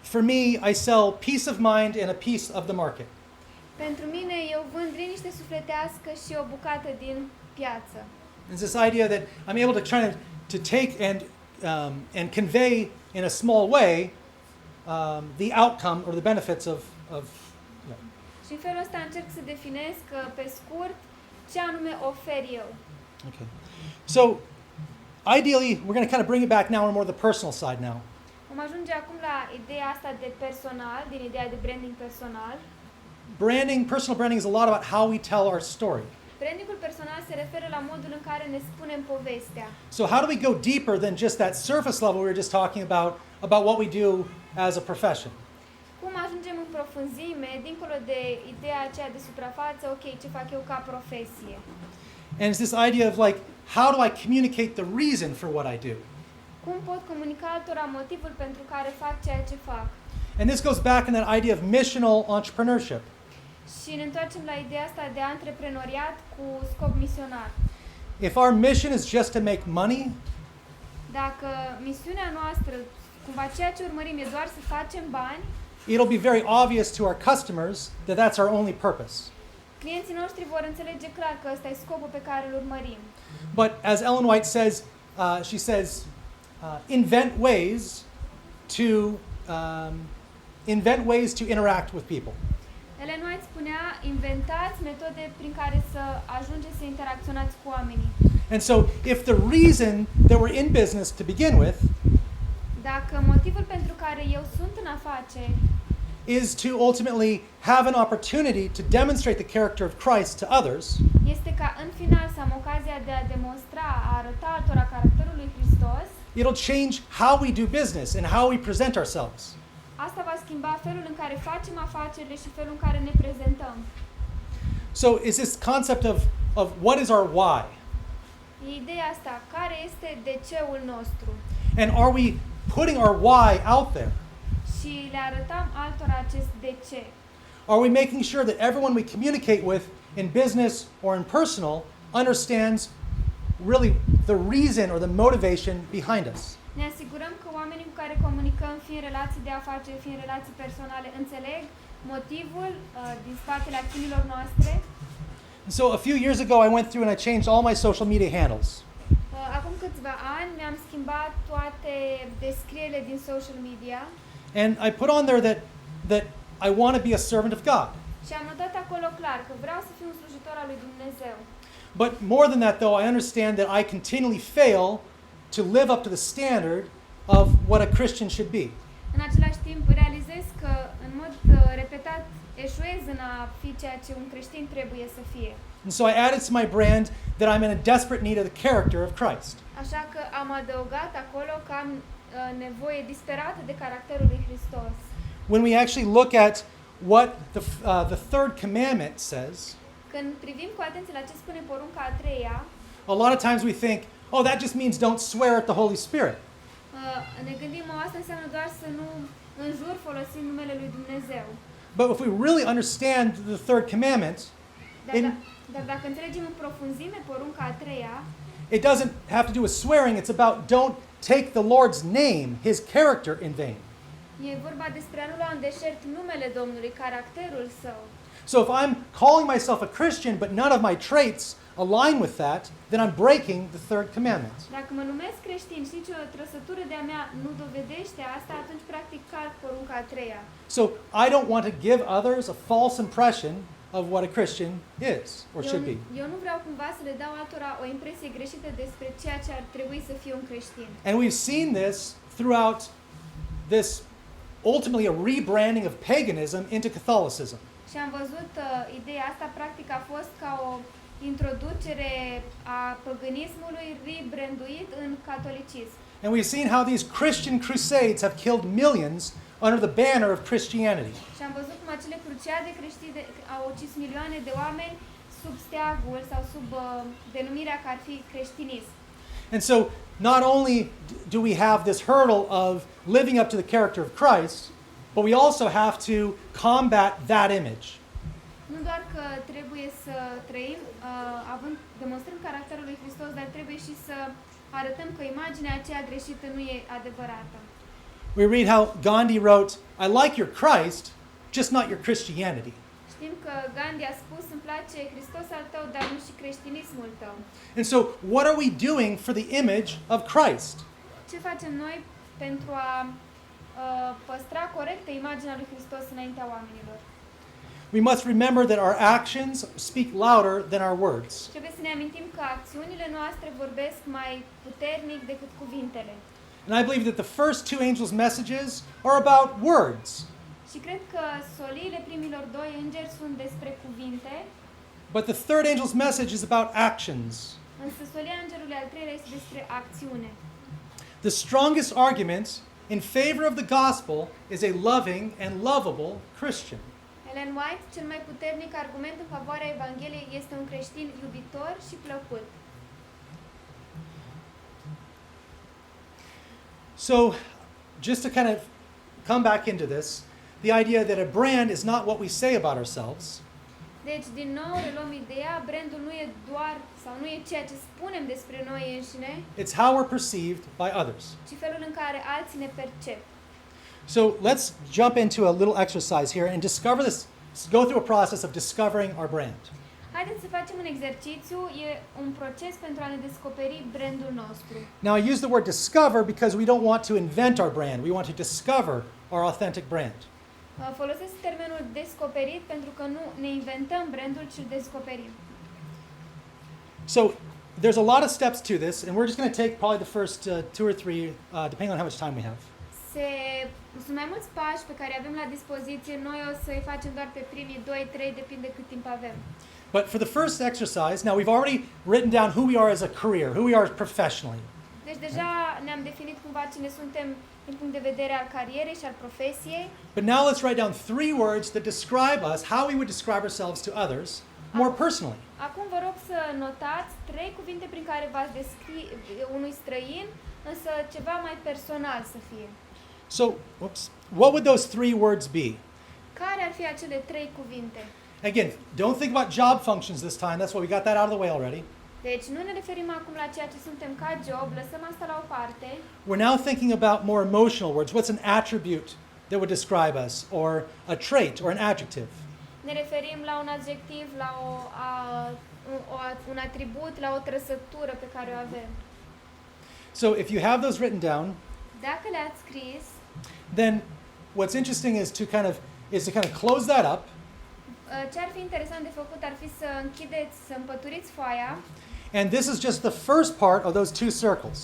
Speaker 1: for me, I sell peace of mind and a piece of the market.
Speaker 2: Pentru mine, eu vând liniște sufletească și o bucată din piață.
Speaker 1: It's this idea that I'm able to try to take and convey in a small way the outcome or the benefits of
Speaker 2: Și în felul ăsta încerc să definesc pe scurt ce anume ofer eu.
Speaker 1: Okay. So ideally, we're going to kind of bring it back now on more the personal side now.
Speaker 2: Vom ajunge acum la ideea asta de personal, din ideea de branding personal.
Speaker 1: Personal branding is a lot about how we tell our story.
Speaker 2: Brandingul personal se referă la modul în care ne spunem povestea.
Speaker 1: So how do we go deeper than just that surface level we were just talking about what we do as a profession?
Speaker 2: Cum ajungem în profunzime, dincolo de ideea aceea de suprafață, ok, ce fac eu ca profesie?
Speaker 1: And it's this idea of like, how do I communicate the reason for what I do?
Speaker 2: Cum pot comunica altora motivul pentru care fac ceea ce fac?
Speaker 1: And this goes back in that idea of missional entrepreneurship.
Speaker 2: Și ne întoarcem la ideea asta de antreprenoriat cu scop misionar.
Speaker 1: If our mission is just to make money,
Speaker 2: Dacă misiunea noastră, cumva ceea ce urmărim e doar să facem bani,
Speaker 1: it'll be very obvious to our customers that that's our only purpose.
Speaker 2: clienții noștri vor înțelege clar că ăsta e scopul pe care îl urmărim.
Speaker 1: But as Ellen White says, she says, invent ways to interact with people.
Speaker 2: Ellen White spunea, inventați metode prin care să ajungeți să interacționați cu oamenii.
Speaker 1: And so if the reason that we're in business to begin with
Speaker 2: Dacă motivul pentru care eu sunt în afaceri
Speaker 1: is to ultimately have an opportunity to demonstrate the character of Christ to others,
Speaker 2: este ca în final să am ocazia de a demonstra, a arăta altora caracterul lui Hristos,
Speaker 1: it'll change how we do business and how we present ourselves.
Speaker 2: asta va schimba felul în care facem afacerile și felul în care ne prezentăm.
Speaker 1: So is this concept of what is our why?
Speaker 2: E ideea asta, care este de ceul nostru?
Speaker 1: And are we putting our why out there?
Speaker 2: Și le arătăm altora acest de ce.
Speaker 1: Are we making sure that everyone we communicate with in business or in personal understands really the reason or the motivation behind us?
Speaker 2: Ne asigurăm că oamenii cu care comunicăm, fie în relații de afaceri, fie în relații personale, înțeleg motivul din spatele acțiunilor noastre.
Speaker 1: And so a few years ago I went through and I changed all my social media handles.
Speaker 2: Acum câțiva ani mi-am schimbat toate descrierile din social media
Speaker 1: And I put on there that I want to be a servant of God.
Speaker 2: și am notat acolo clar că vreau să fiu un slujitor al lui Dumnezeu.
Speaker 1: But more than that though, I understand that I continually fail to live up to the standard of what a Christian should be.
Speaker 2: În același timp realizez că în mod repetat eșuez în a fi ceea ce un creștin trebuie să fie.
Speaker 1: And so I added to my brand that I'm in a desperate need of the character of Christ.
Speaker 2: Așa că am adăugat acolo că am nevoie disperată de caracterul lui Hristos.
Speaker 1: When we actually look at what the third commandment says,
Speaker 2: Când privim cu atenție la ce spune porunca a treia,
Speaker 1: a lot of times we think, oh, that just means don't swear at the Holy Spirit.
Speaker 2: ne gândim, asta înseamnă doar să nu înjuri folosind numele lui Dumnezeu.
Speaker 1: But if we really understand the third commandment,
Speaker 2: Dar dacă înțelegem în profunzime porunca a treia,
Speaker 1: it doesn't have to do with swearing. It's about don't take the Lord's name, His character in vain.
Speaker 2: E vorba despre a nu lua în deșert numele Domnului, caracterul său.
Speaker 1: So if I'm calling myself a Christian, but none of my traits align with that, then I'm breaking the third commandment.
Speaker 2: Dacă mă numesc creștin și nicio trăsătură de-a mea nu dovedește asta, atunci practic calc porunca a treia.
Speaker 1: So I don't want to give others a false impression of what a Christian is or should be.
Speaker 2: Eu nu vreau cumva să le dau altora o impresie greșită despre ceea ce ar trebui să fie un creștin.
Speaker 1: And we've seen this throughout this ultimately a rebranding of paganism into Catholicism.
Speaker 2: Și am văzut ideea asta, practic a fost ca o introducere a păgânismului rebranduit în catolicism.
Speaker 1: And we've seen how these Christian crusades have killed millions under the banner of Christianity.
Speaker 2: Și am văzut cum acele cruciade creștine au ucis milioane de oameni sub steagul sau sub denumirea că ar fi creștinism.
Speaker 1: And so not only do we have this hurdle of living up to the character of Christ, but we also have to combat that image.
Speaker 2: Nu doar că trebuie să trăim demonstrând caracterul lui Hristos, dar trebuie și să arătăm că imaginea aceea greșită nu e adevărată.
Speaker 1: We read how Gandhi wrote, "I like your Christ, just not your Christianity."
Speaker 2: Știm că Gandhi a spus, îmi place Hristos al tău, dar nu și creștinismul tău.
Speaker 1: And so what are we doing for the image of Christ?
Speaker 2: Ce facem noi pentru a păstra corectă imaginea lui Hristos înaintea oamenilor?
Speaker 1: We must remember that our actions speak louder than our words.
Speaker 2: Trebuie să ne amintim că acțiunile noastre vorbesc mai puternic decât cuvintele.
Speaker 1: And I believe that the first two angels' messages are about words.
Speaker 2: Și cred că soliile primilor doi îngeri sunt despre cuvinte,
Speaker 1: But the third angel's message is about actions.
Speaker 2: însă solia îngerului al treilea este despre acțiune.
Speaker 1: The strongest argument in favor of the gospel is a loving and lovable Christian.
Speaker 2: Ellen White, cel mai puternic argument în favoarea Evangheliei este un creștin iubitor și plăcut.
Speaker 1: So, just to kind of come back into this, the idea that a brand is not what we say about ourselves,
Speaker 2: Deci, din nou, reluăm ideea, brandul nu e doar sau nu e ceea ce spunem despre noi înșine,
Speaker 1: it's how we're perceived by others.
Speaker 2: ci felul în care alții ne percep.
Speaker 1: So, let's jump into a little exercise here and discover this, go through a process of discovering our brand.
Speaker 2: Haideți să facem un exercițiu, e un proces pentru a ne descoperi brandul nostru.
Speaker 1: Now, I use the word discover because we don't want to invent our brand. We want to discover our authentic brand.
Speaker 2: Folosesc termenul descoperit pentru că nu ne inventăm brandul, ci îl descoperim.
Speaker 1: So, there's a lot of steps to this, and we're just going to take probably the first two or three, depending on how much time we have.
Speaker 2: Sunt mai mulți pași pe care avem la dispoziție, noi o să-i facem doar pe primii 2-3, depinde cât timp avem.
Speaker 1: But for the first exercise, now we've already written down who we are as a career, who we are professionally.
Speaker 2: Deci deja ne-am definit cumva cine suntem din punct de vedere al carierei și al profesiei.
Speaker 1: But now let's write down three words that describe us, how we would describe ourselves to others, more personally.
Speaker 2: Acum vă rog să notați 3 cuvinte prin care v-ați descrie unui străin, însă ceva mai personal să fie.
Speaker 1: So, what would those three words be?
Speaker 2: Care ar fi acele 3 cuvinte?
Speaker 1: Again, don't think about job functions this time. That's why we got that out of the way already.
Speaker 2: Deci nu ne referim acum la ceea ce suntem ca job, lăsăm asta la o parte.
Speaker 1: We're now thinking about more emotional words. What's an attribute that would describe us, or a trait, or an adjective?
Speaker 2: Ne referim la un adjectiv, la un atribut, la o trăsătură pe care o avem.
Speaker 1: So if you have those written down,
Speaker 2: Dacă le-ați scris,
Speaker 1: then what's interesting is to kind of close that up.
Speaker 2: ce ar fi interesant de făcut ar fi să închideți, să împăturiți foaia.
Speaker 1: And this is just the first part of those two circles.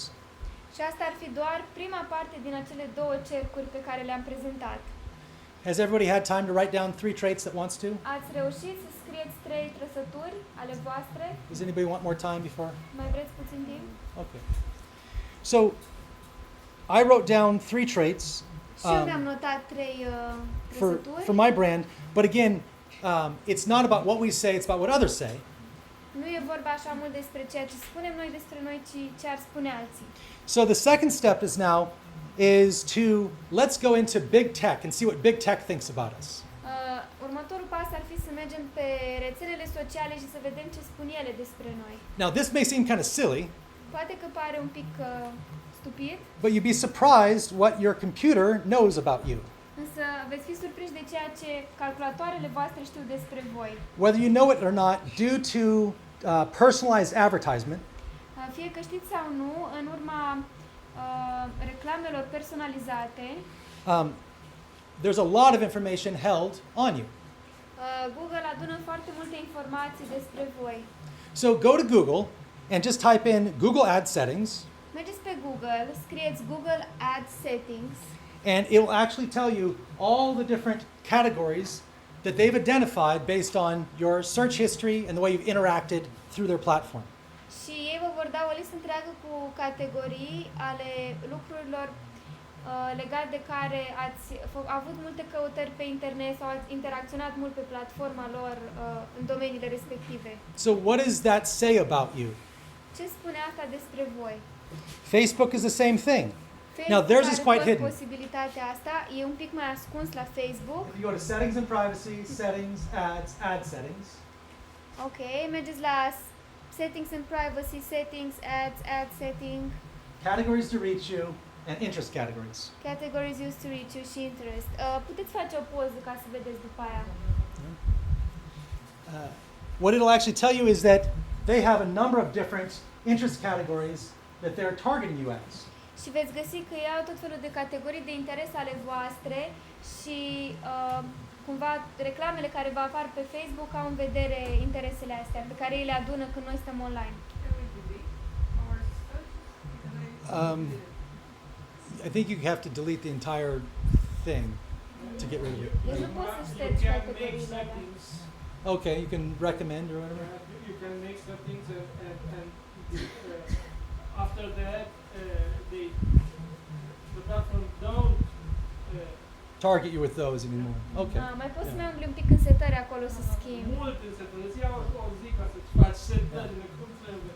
Speaker 2: Și asta ar fi doar prima parte din acele 2 cercuri pe care le-am prezentat.
Speaker 1: Has everybody had time to write down 3 traits that wants to?
Speaker 2: Ați reușit să scrieți 3 trăsături ale voastre?
Speaker 1: Does anybody want more time before?
Speaker 2: Mai vreți puțin timp?
Speaker 1: Okay. So I wrote down 3 traits
Speaker 2: Și eu mi-am notat 3 trăsături.
Speaker 1: for my brand, but again, it's not about what we say, it's about what others say.
Speaker 2: Nu e vorba așa mult despre ceea ce spunem noi despre noi, ci ce ar spune alții.
Speaker 1: So the second step is to let's go into big tech and see what big tech thinks about us.
Speaker 2: Următorul pas ar fi să mergem pe rețelele sociale și să vedem ce spun ele despre noi.
Speaker 1: Now this may seem kind of silly.
Speaker 2: Poate că pare un pic stupid,
Speaker 1: but you'd be surprised what your computer knows about you.
Speaker 2: însă veți fi surprinși de ceea ce calculatoarele voastre știu despre voi.
Speaker 1: Whether you know it or not, due to personalized advertisement,
Speaker 2: Fie că știți sau nu, în urma reclamelor personalizate,
Speaker 1: there's a lot of information held on you.
Speaker 2: Google adună foarte multe informații despre voi.
Speaker 1: So go to Google and just type in Google Ad Settings,
Speaker 2: Mergeți pe Google, scrieți Google Ad Settings
Speaker 1: and it will actually tell you all the different categories that they've identified based on your search history and the way you've interacted through their platform.
Speaker 2: și ei vă vor da o listă întreagă cu categorii ale lucrurilor legat de care ați avut multe căutări pe internet sau ați interacționat mult pe platforma lor în domeniile respective.
Speaker 1: So what does that say about you?
Speaker 2: Ce spune asta despre voi?
Speaker 1: Facebook is the same thing.
Speaker 2: Facebook
Speaker 1: Now, theirs is
Speaker 2: are
Speaker 1: quite
Speaker 2: tot
Speaker 1: hidden.
Speaker 2: posibilitatea asta, e un pic mai ascuns la Facebook.
Speaker 1: If you go to settings and privacy, settings, ads, ad settings,
Speaker 2: Ok, mergeți la Settings and Privacy, Settings, Ads, Ad Setting,
Speaker 1: categories to reach you, and interest categories.
Speaker 2: Categories used to reach you și Interest. Puteți face o poză ca să vedeți după aia.
Speaker 1: What it'll actually tell you is that they have a number of different interest categories that they're targeting you as.
Speaker 2: Și veți găsi că iau tot felul de categorii de interes ale voastre și cumva reclamele care vă apar pe Facebook au în vedere interesele astea pe care ei le adună când noi stăm online.
Speaker 1: I think you have to delete the entire thing to get rid of it.
Speaker 2: Deci nu poți să ștergi categoriile alea.
Speaker 1: Okay, you can recommend or whatever.
Speaker 3: You can make settings and after that the platform don't
Speaker 1: Target you with those anymore. Okay.
Speaker 2: Mai poți să mai umbli un pic în setări acolo să schimbi.
Speaker 3: mult în setări. Îți iau o zi ca să-ți faci setările cum trebuie.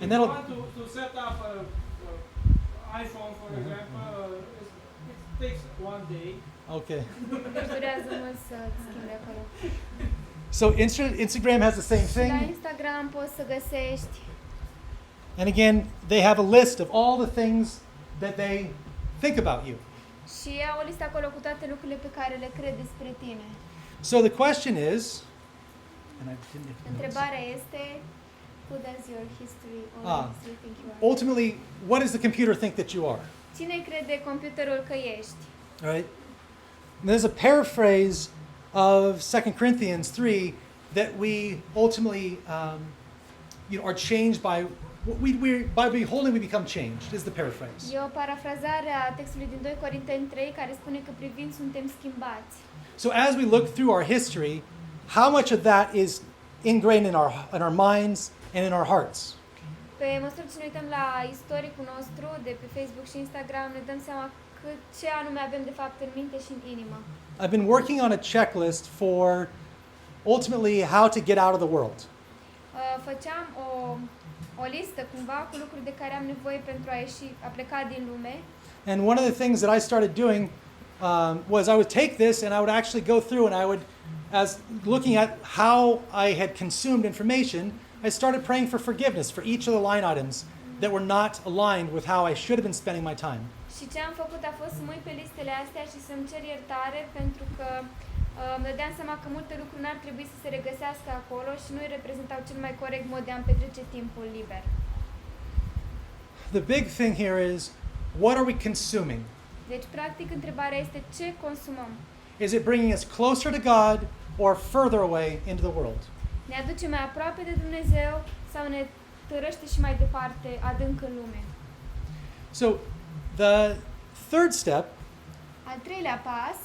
Speaker 1: And
Speaker 3: If you
Speaker 1: that'll-
Speaker 3: want to set up a iPhone, for example, it takes one day.
Speaker 1: Okay.
Speaker 2: Deci durează mult să schimbi acolo.
Speaker 1: So Instagram has the same
Speaker 2: Și la
Speaker 1: thing.
Speaker 2: Instagram poți să găsești
Speaker 1: And again, they have a list of all the things that they think about you.
Speaker 2: și au o listă acolo cu toate lucrurile pe care le cred despre tine.
Speaker 1: So the question is, and I didn't make notes.
Speaker 2: Întrebarea este, who does your history or you think you are?
Speaker 1: Ultimately, what does the computer think that you are?
Speaker 2: Cine crede computerul că ești?
Speaker 1: All right. And there's a paraphrase of 2 Corinthians 3 that we ultimately, are changed by by beholding. We become changed. Is the paraphrase.
Speaker 2: E o parafrazare a textului din 2 Corinteni 3 care spune că privind suntem schimbați.
Speaker 1: So as we look through our history, how much of that is ingrained in our minds and in our hearts?
Speaker 2: Pe măsură ce ne uităm la istoricul nostru de pe Facebook și Instagram, ne dăm seama ce anume avem de fapt în minte și în inimă.
Speaker 1: I've been working on a checklist for ultimately how to get out of the world.
Speaker 2: Făceam o listă cumva cu lucruri de care am nevoie pentru a ieși, a pleca din lume.
Speaker 1: And one of the things that I started doing was I would take this and I would actually go through and I would, as looking at how I had consumed information, I started praying for forgiveness for each of the line items that were not aligned with how I should have been spending my time.
Speaker 2: Și ce am făcut a fost să mă uit pe listele astea și să-mi cer iertare pentru că îmi dădeam seama că multe lucruri n-ar trebui să se regăsească acolo și nu îi reprezentau cel mai corect mod de a-mi petrece timpul liber.
Speaker 1: The big thing here is, what are we consuming?
Speaker 2: Deci, practic, întrebarea este ce consumăm?
Speaker 1: Is it bringing us closer to God or further away into the world?
Speaker 2: Ne aduce mai aproape de Dumnezeu sau ne târăște și mai departe, adânc în lume?
Speaker 1: So the third step
Speaker 2: Al treilea pas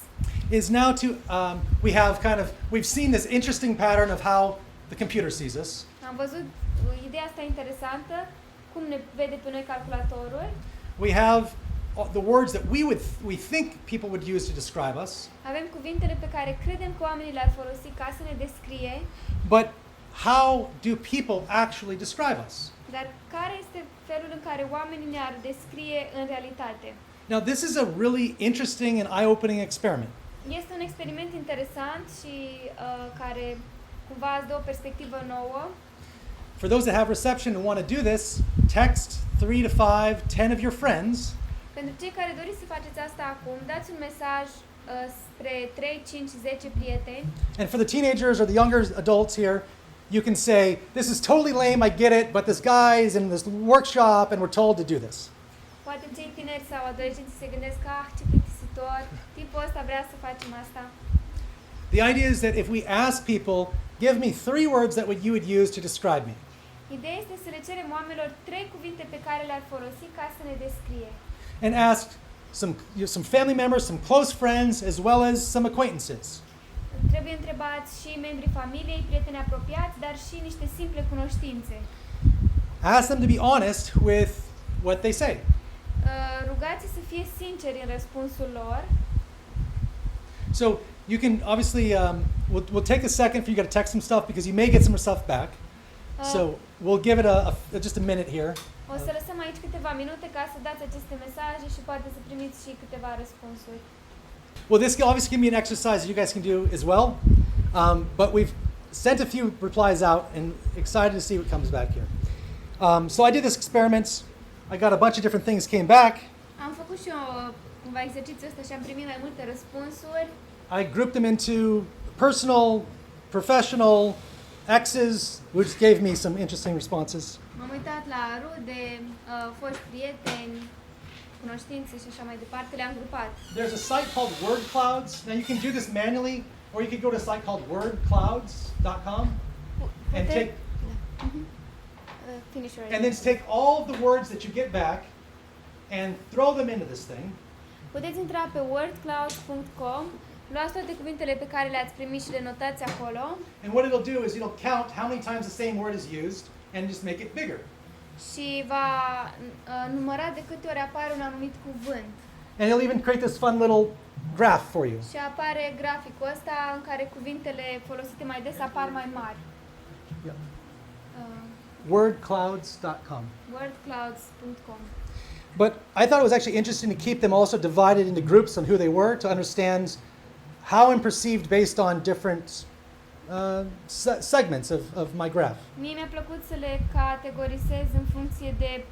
Speaker 1: is now to, we've seen this interesting pattern of how the computer sees us.
Speaker 2: am văzut ideea asta interesantă, cum ne vede pe noi calculatorul.
Speaker 1: We have the words that we think people would use to describe us,
Speaker 2: Avem cuvintele pe care credem că oamenii le-ar folosi ca să ne descrie,
Speaker 1: but how do people actually describe us?
Speaker 2: dar care este felul în care oamenii ne-ar descrie în realitate?
Speaker 1: Now, this is a really interesting and eye-opening experiment.
Speaker 2: Este un experiment interesant și care cumva îți dă o perspectivă nouă.
Speaker 1: for those that have reception and want to do this, text 3 to 5, 10 of your friends.
Speaker 2: Pentru cei care doriți să faceți asta acum, dați un mesaj spre 3, 5, 10 prieteni.
Speaker 1: And for the teenagers or the younger adults here, you can say, this is totally lame, I get it, but this guy is in this workshop and we're told to do this.
Speaker 2: Poate cei tineri sau adolescenți se gândesc că ce plictisitor, tipul ăsta vrea să facem asta.
Speaker 1: The idea is that if we ask people, give me 3 words that you would use to describe me.
Speaker 2: Ideea este să le cerem oamenilor 3 cuvinte pe care le-ar folosi ca să ne descrie.
Speaker 1: And ask some family members, some close friends, as well as some acquaintances.
Speaker 2: Trebuie întrebați și membrii familiei, prieteni apropiați, dar și niște simple cunoștințe.
Speaker 1: Ask them to be honest with what they say.
Speaker 2: Rugați să fie sinceri în răspunsul lor.
Speaker 1: So you can obviously, we'll take a second for you to text some stuff because you may get some stuff back. So we'll give it just a minute here.
Speaker 2: O să lăsăm aici câteva minute ca să dați aceste mesaje și poate să primiți și câteva răspunsuri.
Speaker 1: Well, this can obviously give me an exercise that you guys can do as well. But we've sent a few replies out and excited to see what comes back here. So I did this experiment. I got a bunch of different things came back.
Speaker 2: Am făcut și eu cumva exercițiul ăsta și am primit mai multe răspunsuri.
Speaker 1: I grouped them into personal, professional, exes, which gave me some interesting responses.
Speaker 2: M-am uitat la rude, foști prieteni, cunoștințe și așa mai departe, le-am grupat.
Speaker 1: There's a site called Word Clouds. Now you can do this manually, or you could go to a site called wordclouds.com and take
Speaker 2: Finish your
Speaker 1: and then take all of the words that you get back and throw them into this thing.
Speaker 2: Puteți intra pe wordcloud.com, luați toate cuvintele pe care le-ați primit și le notați acolo.
Speaker 1: And what it'll do is it'll count how many times the same word is used and just make it bigger.
Speaker 2: Și va număra de câte ori apare un anumit cuvânt.
Speaker 1: And it'll even create this fun little graph for you.
Speaker 2: Și apare graficul ăsta în care cuvintele folosite mai des apar mai mari.
Speaker 1: Yeah. Wordclouds.com.
Speaker 2: Wordclouds.com.
Speaker 1: But I thought it was actually interesting to keep them also divided into groups on who they were to understand how I'm perceived based on different segments of my graph.
Speaker 2: Mie mi-a plăcut să le categorisez în funcție de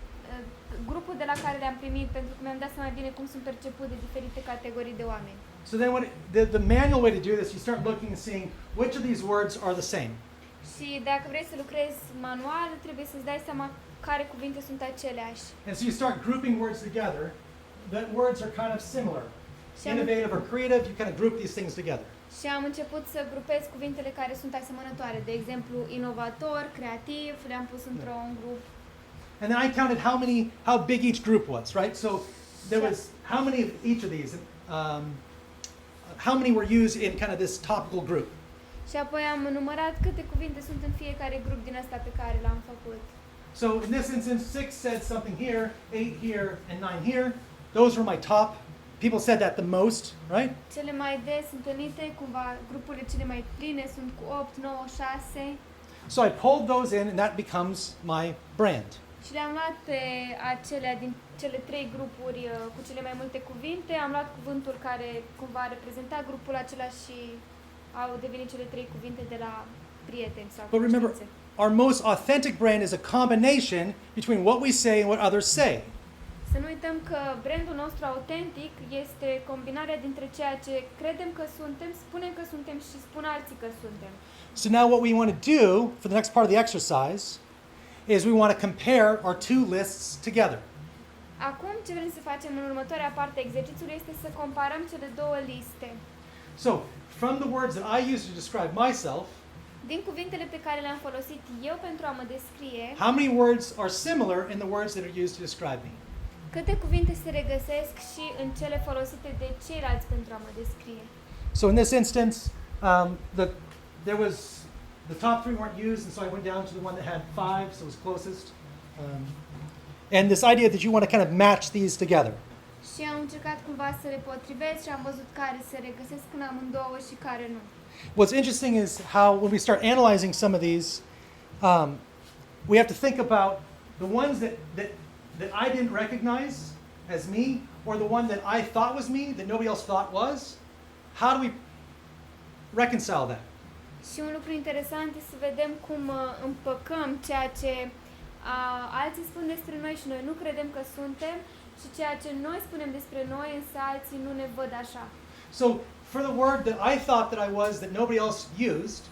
Speaker 2: grupul de la care le-am primit, pentru că mi-am dat seama bine cum sunt perceput de diferite categorii de oameni.
Speaker 1: So then the manual way to do this, you start looking and seeing which of these words are the same.
Speaker 2: Și dacă vrei să lucrezi manual, trebuie să-ți dai seama care cuvinte sunt aceleași.
Speaker 1: And so you start grouping words together. That words are kind of similar. Innovative or creative, you kind of group these things together.
Speaker 2: Și am început să grupez cuvintele care sunt asemănătoare. De exemplu, inovator, creativ, le-am pus într-un grup.
Speaker 1: And then I counted how big each group was, right? So there was how many of each of these, how many were used in kind of this topical group.
Speaker 2: Și apoi am numărat câte cuvinte sunt în fiecare grup din ăsta pe care l-am făcut.
Speaker 1: So in this instance, 6 said something here, 8 here, and 9 here. Those were my top. People said that the most, right?
Speaker 2: Cele mai des întâlnite, cumva grupurile cele mai pline sunt cu 8, 9, 6.
Speaker 1: So I pulled those in and that becomes my brand.
Speaker 2: Și le-am luat pe acelea din cele 3 grupuri cu cele mai multe cuvinte. Am luat cuvântul care cumva reprezenta grupul acela și au devenit cele 3 cuvinte de la prieteni sau
Speaker 1: But remember,
Speaker 2: cunoștințe.
Speaker 1: our most authentic brand is a combination between what we say and what others say.
Speaker 2: Să nu uităm că brandul nostru autentic este combinarea dintre ceea ce credem că suntem, spunem că suntem și spun alții că suntem.
Speaker 1: So now what we want to do for the next part of the exercise is we want to compare our 2 lists together.
Speaker 2: Acum ce vrem să facem în următoarea parte a exercițiului este să comparăm cele 2 liste.
Speaker 1: So from the words that I use to describe myself,
Speaker 2: Din cuvintele pe care le-am folosit eu pentru a mă descrie,
Speaker 1: how many words are similar in the words that are used to describe me?
Speaker 2: câte cuvinte se regăsesc și în cele folosite de ceilalți pentru a mă descrie.
Speaker 1: So in this instance, the top 3 weren't used, and so I went down to the one that had 5, so it was closest. And this idea that you want to kind of match these together.
Speaker 2: Și am încercat cumva să le potrivesc și am văzut care se regăsesc în amândouă și care nu.
Speaker 1: What's interesting is how when we start analyzing some of these, we have to think about the ones that I didn't recognize as me, or the one that I thought was me that nobody else thought was. How do we reconcile that?
Speaker 2: Și un lucru interesant e să vedem cum împăcăm ceea ce alții spun despre noi și noi nu credem că suntem și ceea ce noi spunem despre noi, însă alții nu ne văd așa.
Speaker 1: So, for the word that I thought that I was that nobody else used,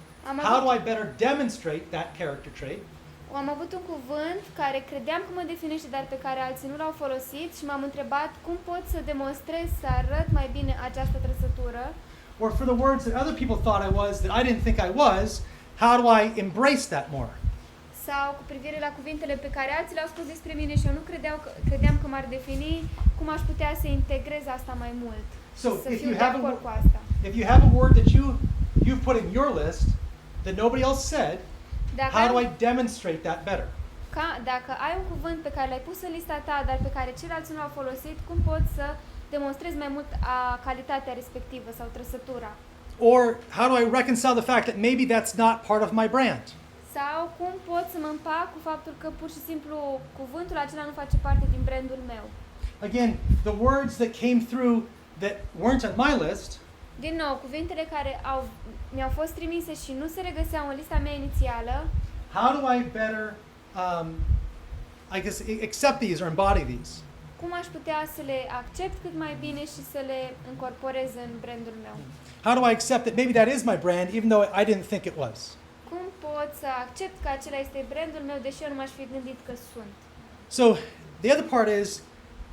Speaker 1: how do I better demonstrate that character trait?
Speaker 2: Am avut un cuvânt care credeam că mă definește, dar pe care alții nu l-au folosit și m-am întrebat cum pot să demonstrez, să arăt mai bine această trăsătură.
Speaker 1: Or for the words that other people thought I was that I didn't think I was, how do I embrace that more?
Speaker 2: Sau cu privire la cuvintele pe care alții le-au spus despre mine și eu nu credeam că m-ar defini, cum aș putea să integrez asta mai mult.
Speaker 1: So,
Speaker 2: Să
Speaker 1: if
Speaker 2: fiu
Speaker 1: you
Speaker 2: de
Speaker 1: have
Speaker 2: acord cu asta.
Speaker 1: if you have a word that you've put in your list that nobody else said, how do I demonstrate that better?
Speaker 2: Dacă ai un cuvânt pe care l-ai pus în lista ta, dar pe care ceilalți nu l-au folosit, cum poți să demonstrezi mai mult calitatea respectivă sau trăsătura?
Speaker 1: Or how do I reconcile the fact that maybe that's not part of my brand?
Speaker 2: Sau cum pot să mă împac cu faptul că pur și simplu cuvântul acela nu face parte din brandul meu?
Speaker 1: Again, the words that came through that weren't on my list,
Speaker 2: Din nou, cuvintele care mi-au fost trimise și nu se regăseau în lista mea inițială,
Speaker 1: how do I better, I guess, accept these or embody these?
Speaker 2: cum aș putea să le accept cât mai bine și să le încorporez în brandul meu?
Speaker 1: How do I accept that maybe that is my brand even though I didn't think it was?
Speaker 2: Cum pot să accept că acela este brandul meu, deși eu nu m-aș fi gândit că sunt?
Speaker 1: So the other part is,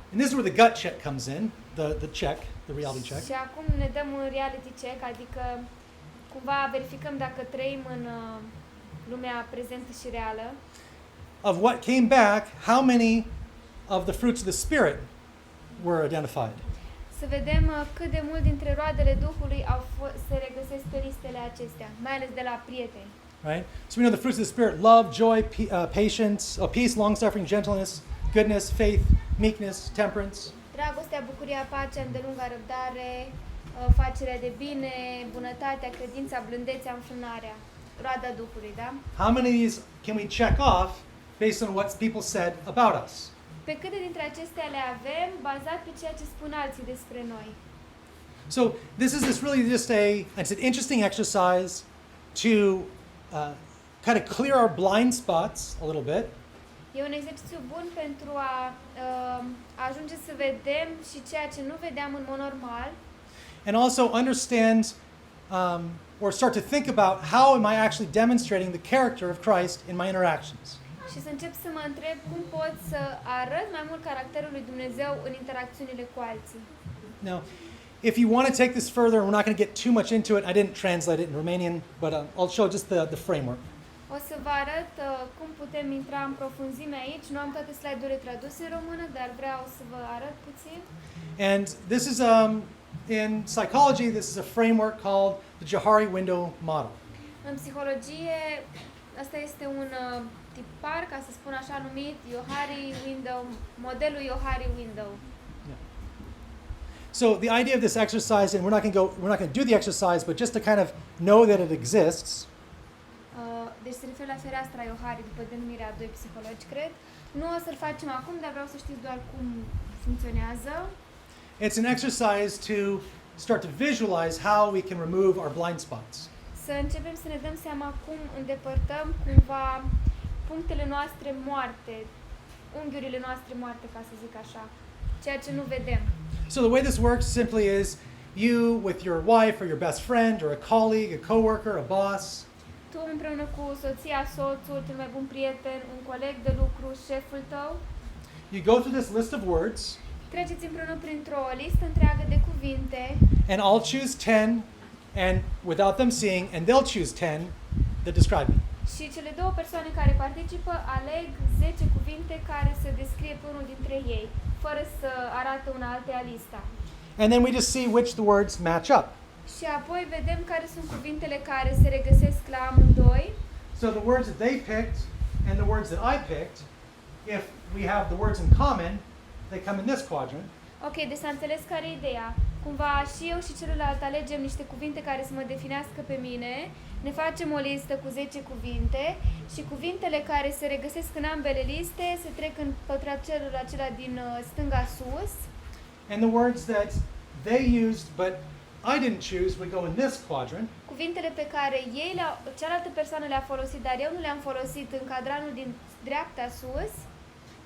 Speaker 1: and this is where the gut check comes in, the check, the reality check.
Speaker 2: Și acum ne dăm un reality check, adică cumva verificăm dacă trăim în lumea prezentă și reală.
Speaker 1: Of what came back, how many of the fruits of the Spirit were identified?
Speaker 2: Să vedem cât de mult dintre roadele Duhului se regăsesc pe listele acestea, mai ales de la prieteni.
Speaker 1: Right? So we know the fruits of the Spirit: love, joy, patience, peace, long-suffering, gentleness, goodness, faith, meekness, temperance.
Speaker 2: Dragostea, bucuria, pacea, îndelunga răbdare, facerea de bine, bunătatea, credința, blândețea, înfrânarea. Roada Duhului, da?
Speaker 1: How many of these can we check off based on what people said about us?
Speaker 2: Pe câte dintre acestea le avem bazat pe ceea ce spun alții despre noi?
Speaker 1: So this really just it's an interesting exercise to kind of clear our blind spots a little bit.
Speaker 2: E un exercițiu bun pentru a ajunge să vedem și ceea ce nu vedeam în mod normal.
Speaker 1: And also understand or start to think about how am I actually demonstrating the character of Christ in my interactions.
Speaker 2: Și să încep să mă întreb cum pot să arăt mai mult caracterul lui Dumnezeu în interacțiunile cu alții.
Speaker 1: Now, if you want to take this further, we're not going to get too much into it. I didn't translate it in Romanian, but I'll show just the framework.
Speaker 2: O să vă arăt cum putem intra în profunzime aici. Nu am toate slide-urile traduse în română, dar vreau să vă arăt puțin.
Speaker 1: And this is in psychology, this is a framework called the Johari window model.
Speaker 2: În psihologie, asta este un tipar, ca să spun așa numit, Johari window, modelul Johari window.
Speaker 1: So the idea of this exercise, and we're not going to do the exercise, but just to kind of know that it exists.
Speaker 2: Deci se referă la fereastra Johari, după denumirea a doi psihologi, cred. Nu o să-l facem acum, dar vreau să știți doar cum funcționează.
Speaker 1: It's an exercise to start to visualize how we can remove our blind spots.
Speaker 2: Să începem să ne dăm seama cum îndepărtăm cumva punctele noastre moarte, unghiurile noastre moarte, ca să zic așa, ceea ce nu vedem.
Speaker 1: So the way this works simply is you with your wife or your best friend or a colleague, a coworker, a boss.
Speaker 2: Tu împreună cu soția, soțul, cel mai bun prieten, un coleg de lucru, șeful tău.
Speaker 1: You go through this list of words.
Speaker 2: Treceți împreună printr-o listă întreagă de cuvinte.
Speaker 1: And I'll choose 10 and without them seeing, and they'll choose 10 that describe me.
Speaker 2: Și cele două persoane care participă aleg 10 cuvinte care să descrie pe unul dintre ei, fără să arate una alteia lista.
Speaker 1: And then we just see which the words match up.
Speaker 2: Și apoi vedem care sunt cuvintele care se regăsesc la amândoi.
Speaker 1: So the words that they picked and the words that I picked, if we have the words in common, they come in this quadrant.
Speaker 2: Ok, deci s-a înțeles care e ideea. Cumva și eu și celălalt alegem niște cuvinte care să mă definească pe mine, ne facem o listă cu 10 cuvinte și cuvintele care se regăsesc în ambele liste se trec în pătracelul acela din stânga sus.
Speaker 1: And the words that they used but I didn't choose would go in this quadrant.
Speaker 2: Cuvintele pe care cealaltă persoană le-a folosit, dar eu nu le-am folosit în cadranul din dreapta sus.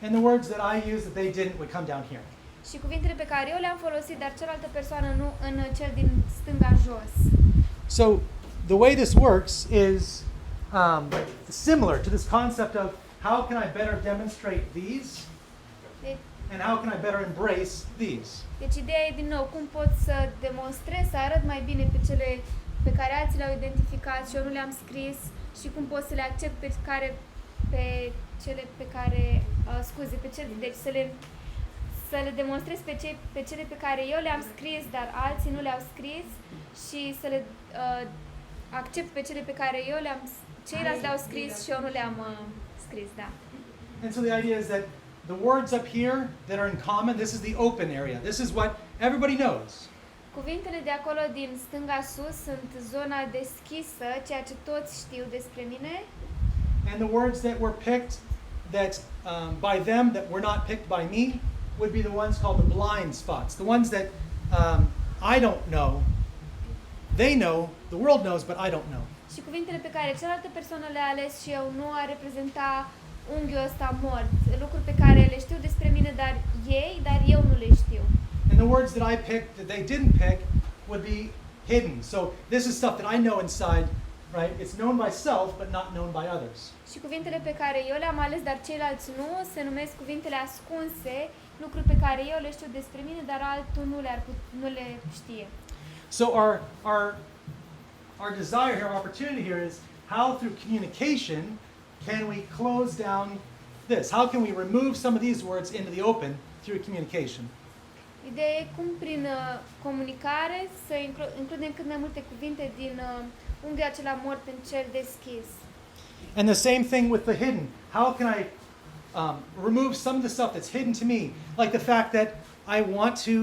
Speaker 1: And the words that I used that they didn't would come down here.
Speaker 2: Și cuvintele pe care eu le-am folosit, dar cealaltă persoană nu, în cel din stânga jos.
Speaker 1: So the way this works is similar to this concept of how can I better demonstrate these
Speaker 2: Deci,
Speaker 1: and how can I better embrace these.
Speaker 2: deci ideea e din nou, cum pot să demonstrez, să arăt mai bine pe cele pe care alții le-au identificat și eu nu le-am scris și cum pot să le accept pe cele pe care, deci să le demonstrez pe cele pe care eu le-am scris, dar alții nu le-au scris și să le accept pe cele pe care ceilalți le-au scris și eu nu le-am scris, da.
Speaker 1: And so the idea is that the words up here that are in common, this is the open area. This is what everybody knows.
Speaker 2: Cuvintele de acolo din stânga sus sunt zona deschisă, ceea ce toți știu despre mine.
Speaker 1: And the words that were picked that by them that were not picked by me would be the ones called the blind spots. The ones that I don't know. They know, the world knows, but I don't know.
Speaker 2: Și cuvintele pe care cealaltă persoană le-a ales și eu nu ar reprezenta unghiul ăsta mort, lucruri pe care le știu despre mine, dar eu nu le știu.
Speaker 1: And the words that I picked that they didn't pick would be hidden. So this is stuff that I know inside, right? It's known by self, but not known by others.
Speaker 2: Și cuvintele pe care eu le-am ales, dar ceilalți nu, se numesc cuvintele ascunse, lucruri pe care eu le știu despre mine, dar altul nu le știe.
Speaker 1: So our desire here, our opportunity here is how through communication can we close down this? How can we remove some of these words into the open through communication?
Speaker 2: Ideea e cum prin comunicare să includem cât mai multe cuvinte din unghiul acela mort în cel deschis.
Speaker 1: And the same thing with the hidden. How can I remove some of the stuff that's hidden to me, like the fact that I want to,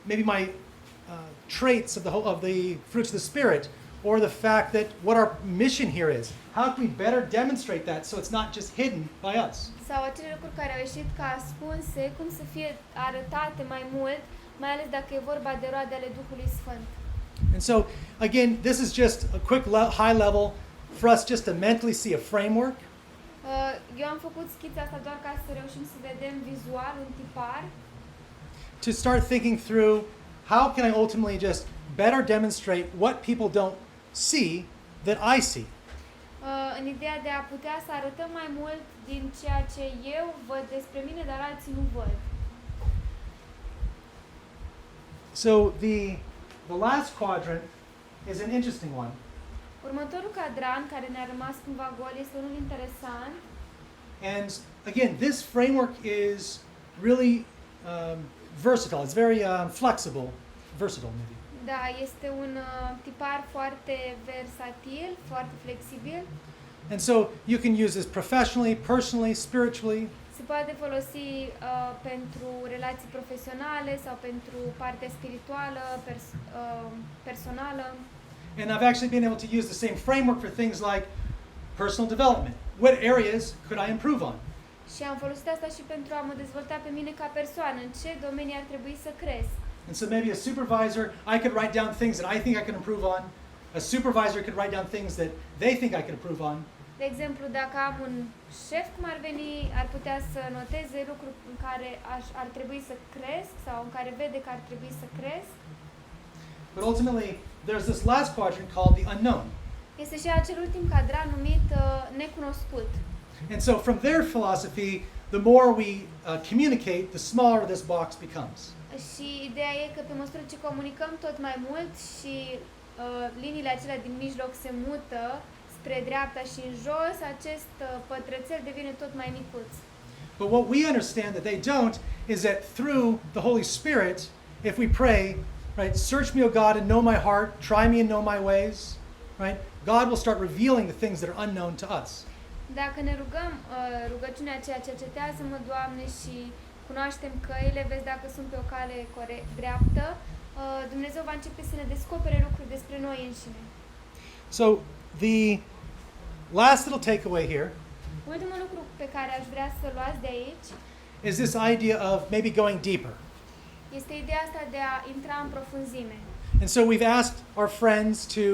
Speaker 1: maybe my traits of the fruits of the Spirit, or the fact that what our mission here is. How can we better demonstrate that so it's not just hidden by us?
Speaker 2: Sau acele lucruri care au ieșit ca ascunse, cum să fie arătate mai mult, mai ales dacă e vorba de roade ale Duhului Sfânt.
Speaker 1: And so, again, this is just a quick high level for us just to mentally see a framework.
Speaker 2: Eu am făcut schița asta doar ca să reușim să vedem vizual un tipar,
Speaker 1: To start thinking through how can I ultimately just better demonstrate what people don't see that I see.
Speaker 2: în ideea de a putea să arătăm mai mult din ceea ce eu văd despre mine, dar alții nu văd.
Speaker 1: So the last quadrant is an interesting one.
Speaker 2: Următorul cadran, care ne-a rămas cumva gol, este unul interesant.
Speaker 1: And again, this framework is really versatile. It's very flexible, versatile maybe.
Speaker 2: Da, este un tipar foarte versatil, foarte flexibil.
Speaker 1: And so you can use this professionally, personally, spiritually.
Speaker 2: Se poate folosi pentru relații profesionale sau pentru partea spirituală, personală.
Speaker 1: And I've actually been able to use the same framework for things like personal development. What areas could I improve on?
Speaker 2: Și am folosit asta și pentru a mă dezvolta pe mine ca persoană, în ce domenii ar trebui să cresc.
Speaker 1: And so maybe a supervisor, I could write down things that I think I can improve on. A supervisor could write down things that they think I can improve on.
Speaker 2: De exemplu, dacă am un șef, cum ar veni, ar putea să noteze lucruri în care ar trebui să cresc sau în care vede că ar trebui să cresc.
Speaker 1: But ultimately, there's this last quadrant called the unknown.
Speaker 2: Este și acel ultim cadran numit necunoscut.
Speaker 1: And so from their philosophy, the more we communicate, the smaller this box becomes.
Speaker 2: Și ideea e că pe măsură ce comunicăm tot mai mult și liniile acelea din mijloc se mută spre dreapta și în jos, acest pătrățel devine tot mai micuț.
Speaker 1: But what we understand that they don't is that through the Holy Spirit, if we pray, right, search me, O God, and know my heart, try me and know my ways, right, God will start revealing the things that are unknown to us.
Speaker 2: Dacă ne rugăm rugăciunea aceea, cercetează-mă, Doamne, și cunoaștem căile, vezi dacă sunt pe o cale dreaptă, Dumnezeu va începe să ne descopere lucruri despre noi înșine.
Speaker 1: So the last little takeaway here
Speaker 2: Ultimul lucru pe care aș vrea să luați de aici
Speaker 1: is this idea of maybe going deeper.
Speaker 2: Este ideea asta de a intra în profunzime.
Speaker 1: And so we've asked our friends to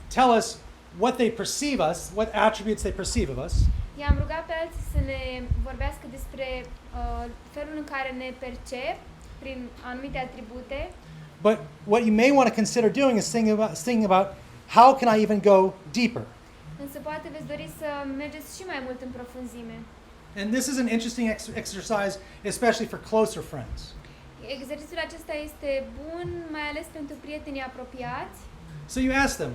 Speaker 1: tell us what they perceive us, what attributes they perceive of us.
Speaker 2: I-am rugat pe alții să ne vorbească despre felul în care ne percep prin anumite atribute.
Speaker 1: But what you may want to consider doing is thinking about how can I even go deeper?
Speaker 2: Însă poate veți dori să mergeți și mai mult în profunzime.
Speaker 1: And this is an interesting exercise, especially for closer friends.
Speaker 2: Exercițiul acesta este bun, mai ales pentru prietenii apropiați.
Speaker 1: So you ask them,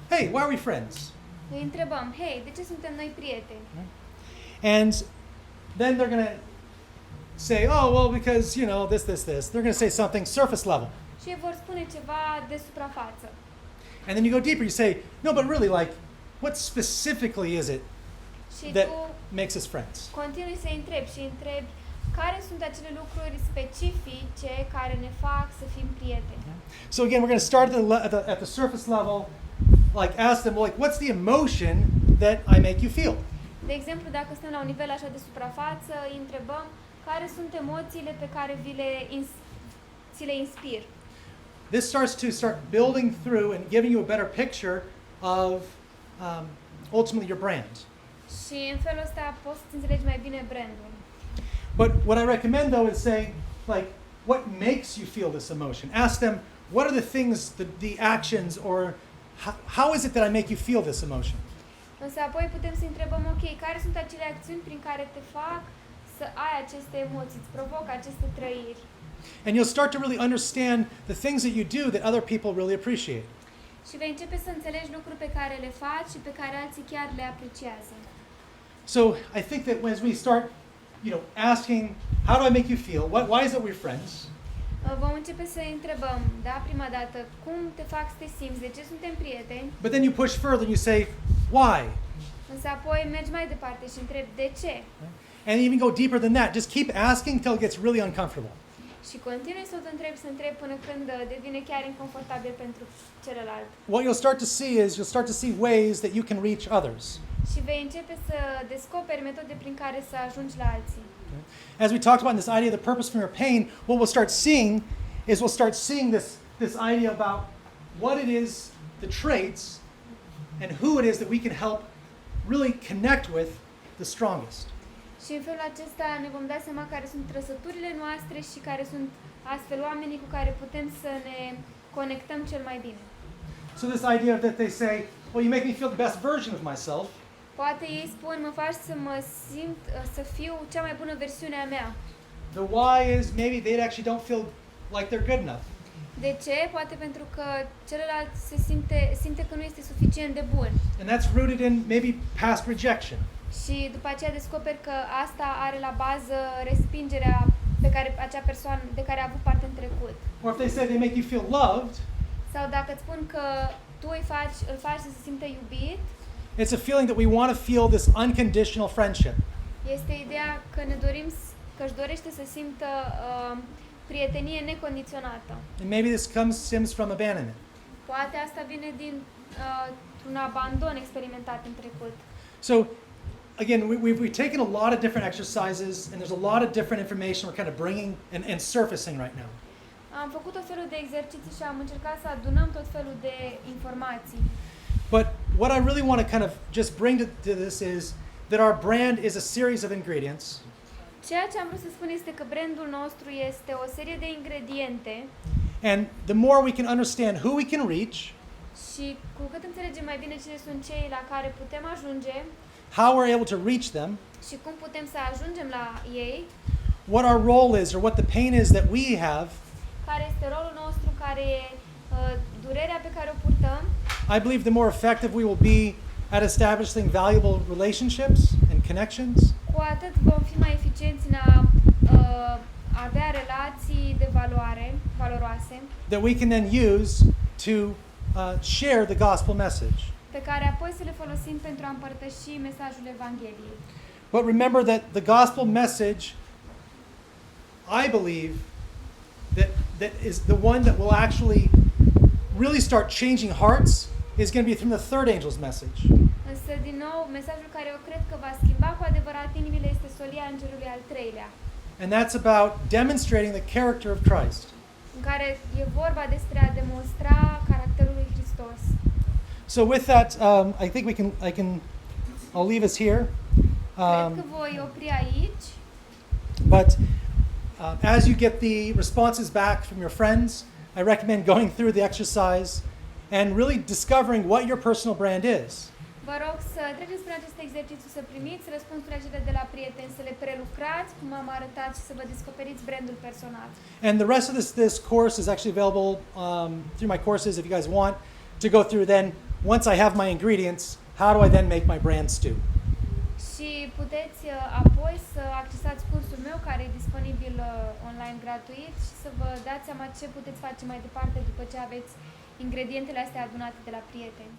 Speaker 1: hey, why are we friends?
Speaker 2: Îi întrebăm, hei, de ce suntem noi prieteni?
Speaker 1: And then they're going to say, oh, well, because, you know, this. They're going to say something surface level.
Speaker 2: Și ei vor spune ceva de suprafață.
Speaker 1: And then you go deeper. You say, no, but really, like, what specifically is it
Speaker 2: Și
Speaker 1: that
Speaker 2: tu
Speaker 1: makes us friends?
Speaker 2: continui să întrebi și întrebi care sunt acele lucruri specifice care ne fac să fim prieteni.
Speaker 1: So again, we're going to start at the surface level, like ask them, like, what's the emotion that I make you feel?
Speaker 2: De exemplu, dacă suntem la un nivel așa de suprafață, îi întrebăm care sunt emoțiile pe care ți le inspir.
Speaker 1: This starts to building through and giving you a better picture of ultimately your brand.
Speaker 2: Și în felul ăsta poți să înțelegi mai bine brandul.
Speaker 1: But what I recommend though is saying, like, what makes you feel this emotion? Ask them, what are the things, the actions, or how is it that I make you feel this emotion?
Speaker 2: Însă apoi putem să întrebăm, ok, care sunt acele acțiuni prin care te fac să ai aceste emoții, îți provoc aceste trăiri.
Speaker 1: And you'll start to really understand the things that you do that other people really appreciate.
Speaker 2: Și vei începe să înțelegi lucruri pe care le faci și pe care alții chiar le apreciază.
Speaker 1: So I think that as we start, asking, how do I make you feel? Why is it we're friends?
Speaker 2: Vom începe să întrebăm, da, prima dată, cum te fac să te simți, de ce suntem prieteni?
Speaker 1: But then you push further and you say, why?
Speaker 2: Însă apoi mergi mai departe și întrebi de ce?
Speaker 1: And even go deeper than that. Just keep asking till it gets really uncomfortable.
Speaker 2: Și continui să să întrebi până când devine chiar inconfortabil pentru celălalt.
Speaker 1: What you'll start to see is ways that you can reach others.
Speaker 2: Și vei începe să descoperi metode prin care să ajungi la alții.
Speaker 1: As we talked about in this idea of the purpose from your pain, what we'll start seeing is this idea about what it is, the traits, and who it is that we can help really connect with the strongest.
Speaker 2: Și în felul acesta ne vom da seama care sunt trăsăturile noastre și care sunt astfel oamenii cu care putem să ne conectăm cel mai bine.
Speaker 1: So this idea that they say, well, you make me feel the best version of myself.
Speaker 2: Poate ei spun, mă faci să mă simt, să fiu cea mai bună versiune a mea.
Speaker 1: The why is maybe they actually don't feel like they're good enough.
Speaker 2: De ce? Poate pentru că celălalt simte că nu este suficient de bun.
Speaker 1: And that's rooted in maybe past rejection.
Speaker 2: Și după aceea descoperi că asta are la bază respingerea pe care acea persoană de care a avut parte în trecut.
Speaker 1: Or if they say they make you feel loved,
Speaker 2: Sau dacă îți spun că tu îl faci să se simtă iubit,
Speaker 1: it's a feeling that we want to feel this unconditional friendship.
Speaker 2: este ideea că că își dorește să simtă prietenie necondiționată.
Speaker 1: And maybe this stems from abandonment.
Speaker 2: Poate asta vine din un abandon experimentat în trecut.
Speaker 1: So again, we've taken a lot of different exercises, and there's a lot of different information we're kind of bringing and surfacing right now.
Speaker 2: Am făcut tot felul de exerciții și am încercat să adunăm tot felul de informații.
Speaker 1: But what I really want to kind of just bring to this is that our brand is a series of ingredients.
Speaker 2: Ceea ce am vrut să spun este că brandul nostru este o serie de ingrediente.
Speaker 1: And the more we can understand who we can reach,
Speaker 2: și cu cât înțelegem mai bine cine sunt cei la care putem ajunge,
Speaker 1: how we're able to reach them,
Speaker 2: și cum putem să ajungem la ei,
Speaker 1: what our role is or what the pain is that we have,
Speaker 2: care este rolul nostru, care e durerea pe care o purtăm,
Speaker 1: I believe the more effective we will be at establishing valuable relationships and connections,
Speaker 2: cu atât vom fi mai eficienți în a avea relații de valoroase,
Speaker 1: that we can then use to share the gospel message.
Speaker 2: pe care apoi să le folosim pentru a împărtăși mesajul Evangheliei.
Speaker 1: But remember that the gospel message, I believe, that is the one that will actually really start changing hearts is going to be from the third angel's message.
Speaker 2: Însă, din nou, mesajul care eu cred că va schimba cu adevărat inimile este solia îngerului al treilea.
Speaker 1: And that's about demonstrating the character of Christ.
Speaker 2: în care e vorba despre a demonstra caracterul lui Hristos.
Speaker 1: So with that, I think I'll leave us here.
Speaker 2: Cred că voi opri aici,
Speaker 1: But as you get the responses back from your friends, I recommend going through the exercise and really discovering what your personal brand is.
Speaker 2: vă rog să treceți prin acest exercițiu, să primiți răspunsurile acelea de la prieteni, să le prelucrați, cum am arătat, și să vă descoperiți brandul personal.
Speaker 1: And the rest of this course is actually available through my courses if you guys want to go through then. Once I have my ingredients, how do I then make my brand stew?
Speaker 2: Și puteți apoi să accesați cursul meu, care e disponibil online gratuit, și să vă dați seama ce puteți face mai departe după ce aveți ingredientele astea adunate de la prieteni.